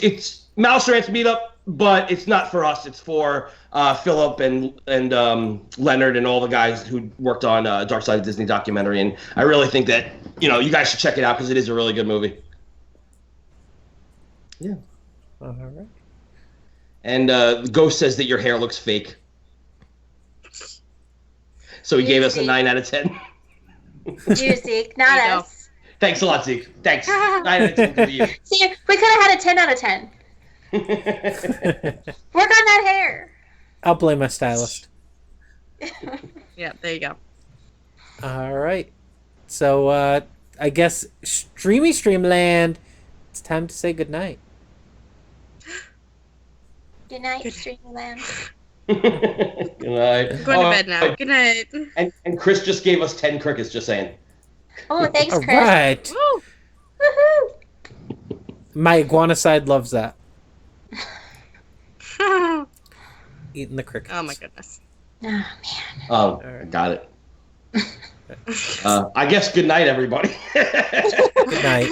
It's Mouse Rants meetup, but it's not for us. It's for Philip and Leonard and all the guys who worked on Dark Side of Disney documentary. And I really think that you guys should check it out because it is a really good movie. Yeah. All right. And Ghost says that your hair looks fake. So he gave us a 9 out of 10. Zeke, not us. Thanks a lot, Zeke. Thanks. 9 out of 10 to you. See, we could have had a 10 out of 10. Work on that hair. I'll blame my stylist. Yeah, there you go. All right. So I guess Streamy Streamland, it's time to say goodnight. Good night, Streamland. Good night. I'm going to bed now. Good night. And Chris just gave us 10 crickets, just saying. Oh, thanks, All Chris. right. Woo! Woohoo! My iguana side loves that. Eating the crickets. Oh my goodness. Oh, man. Oh, I got it. I guess good night, everybody. Good night.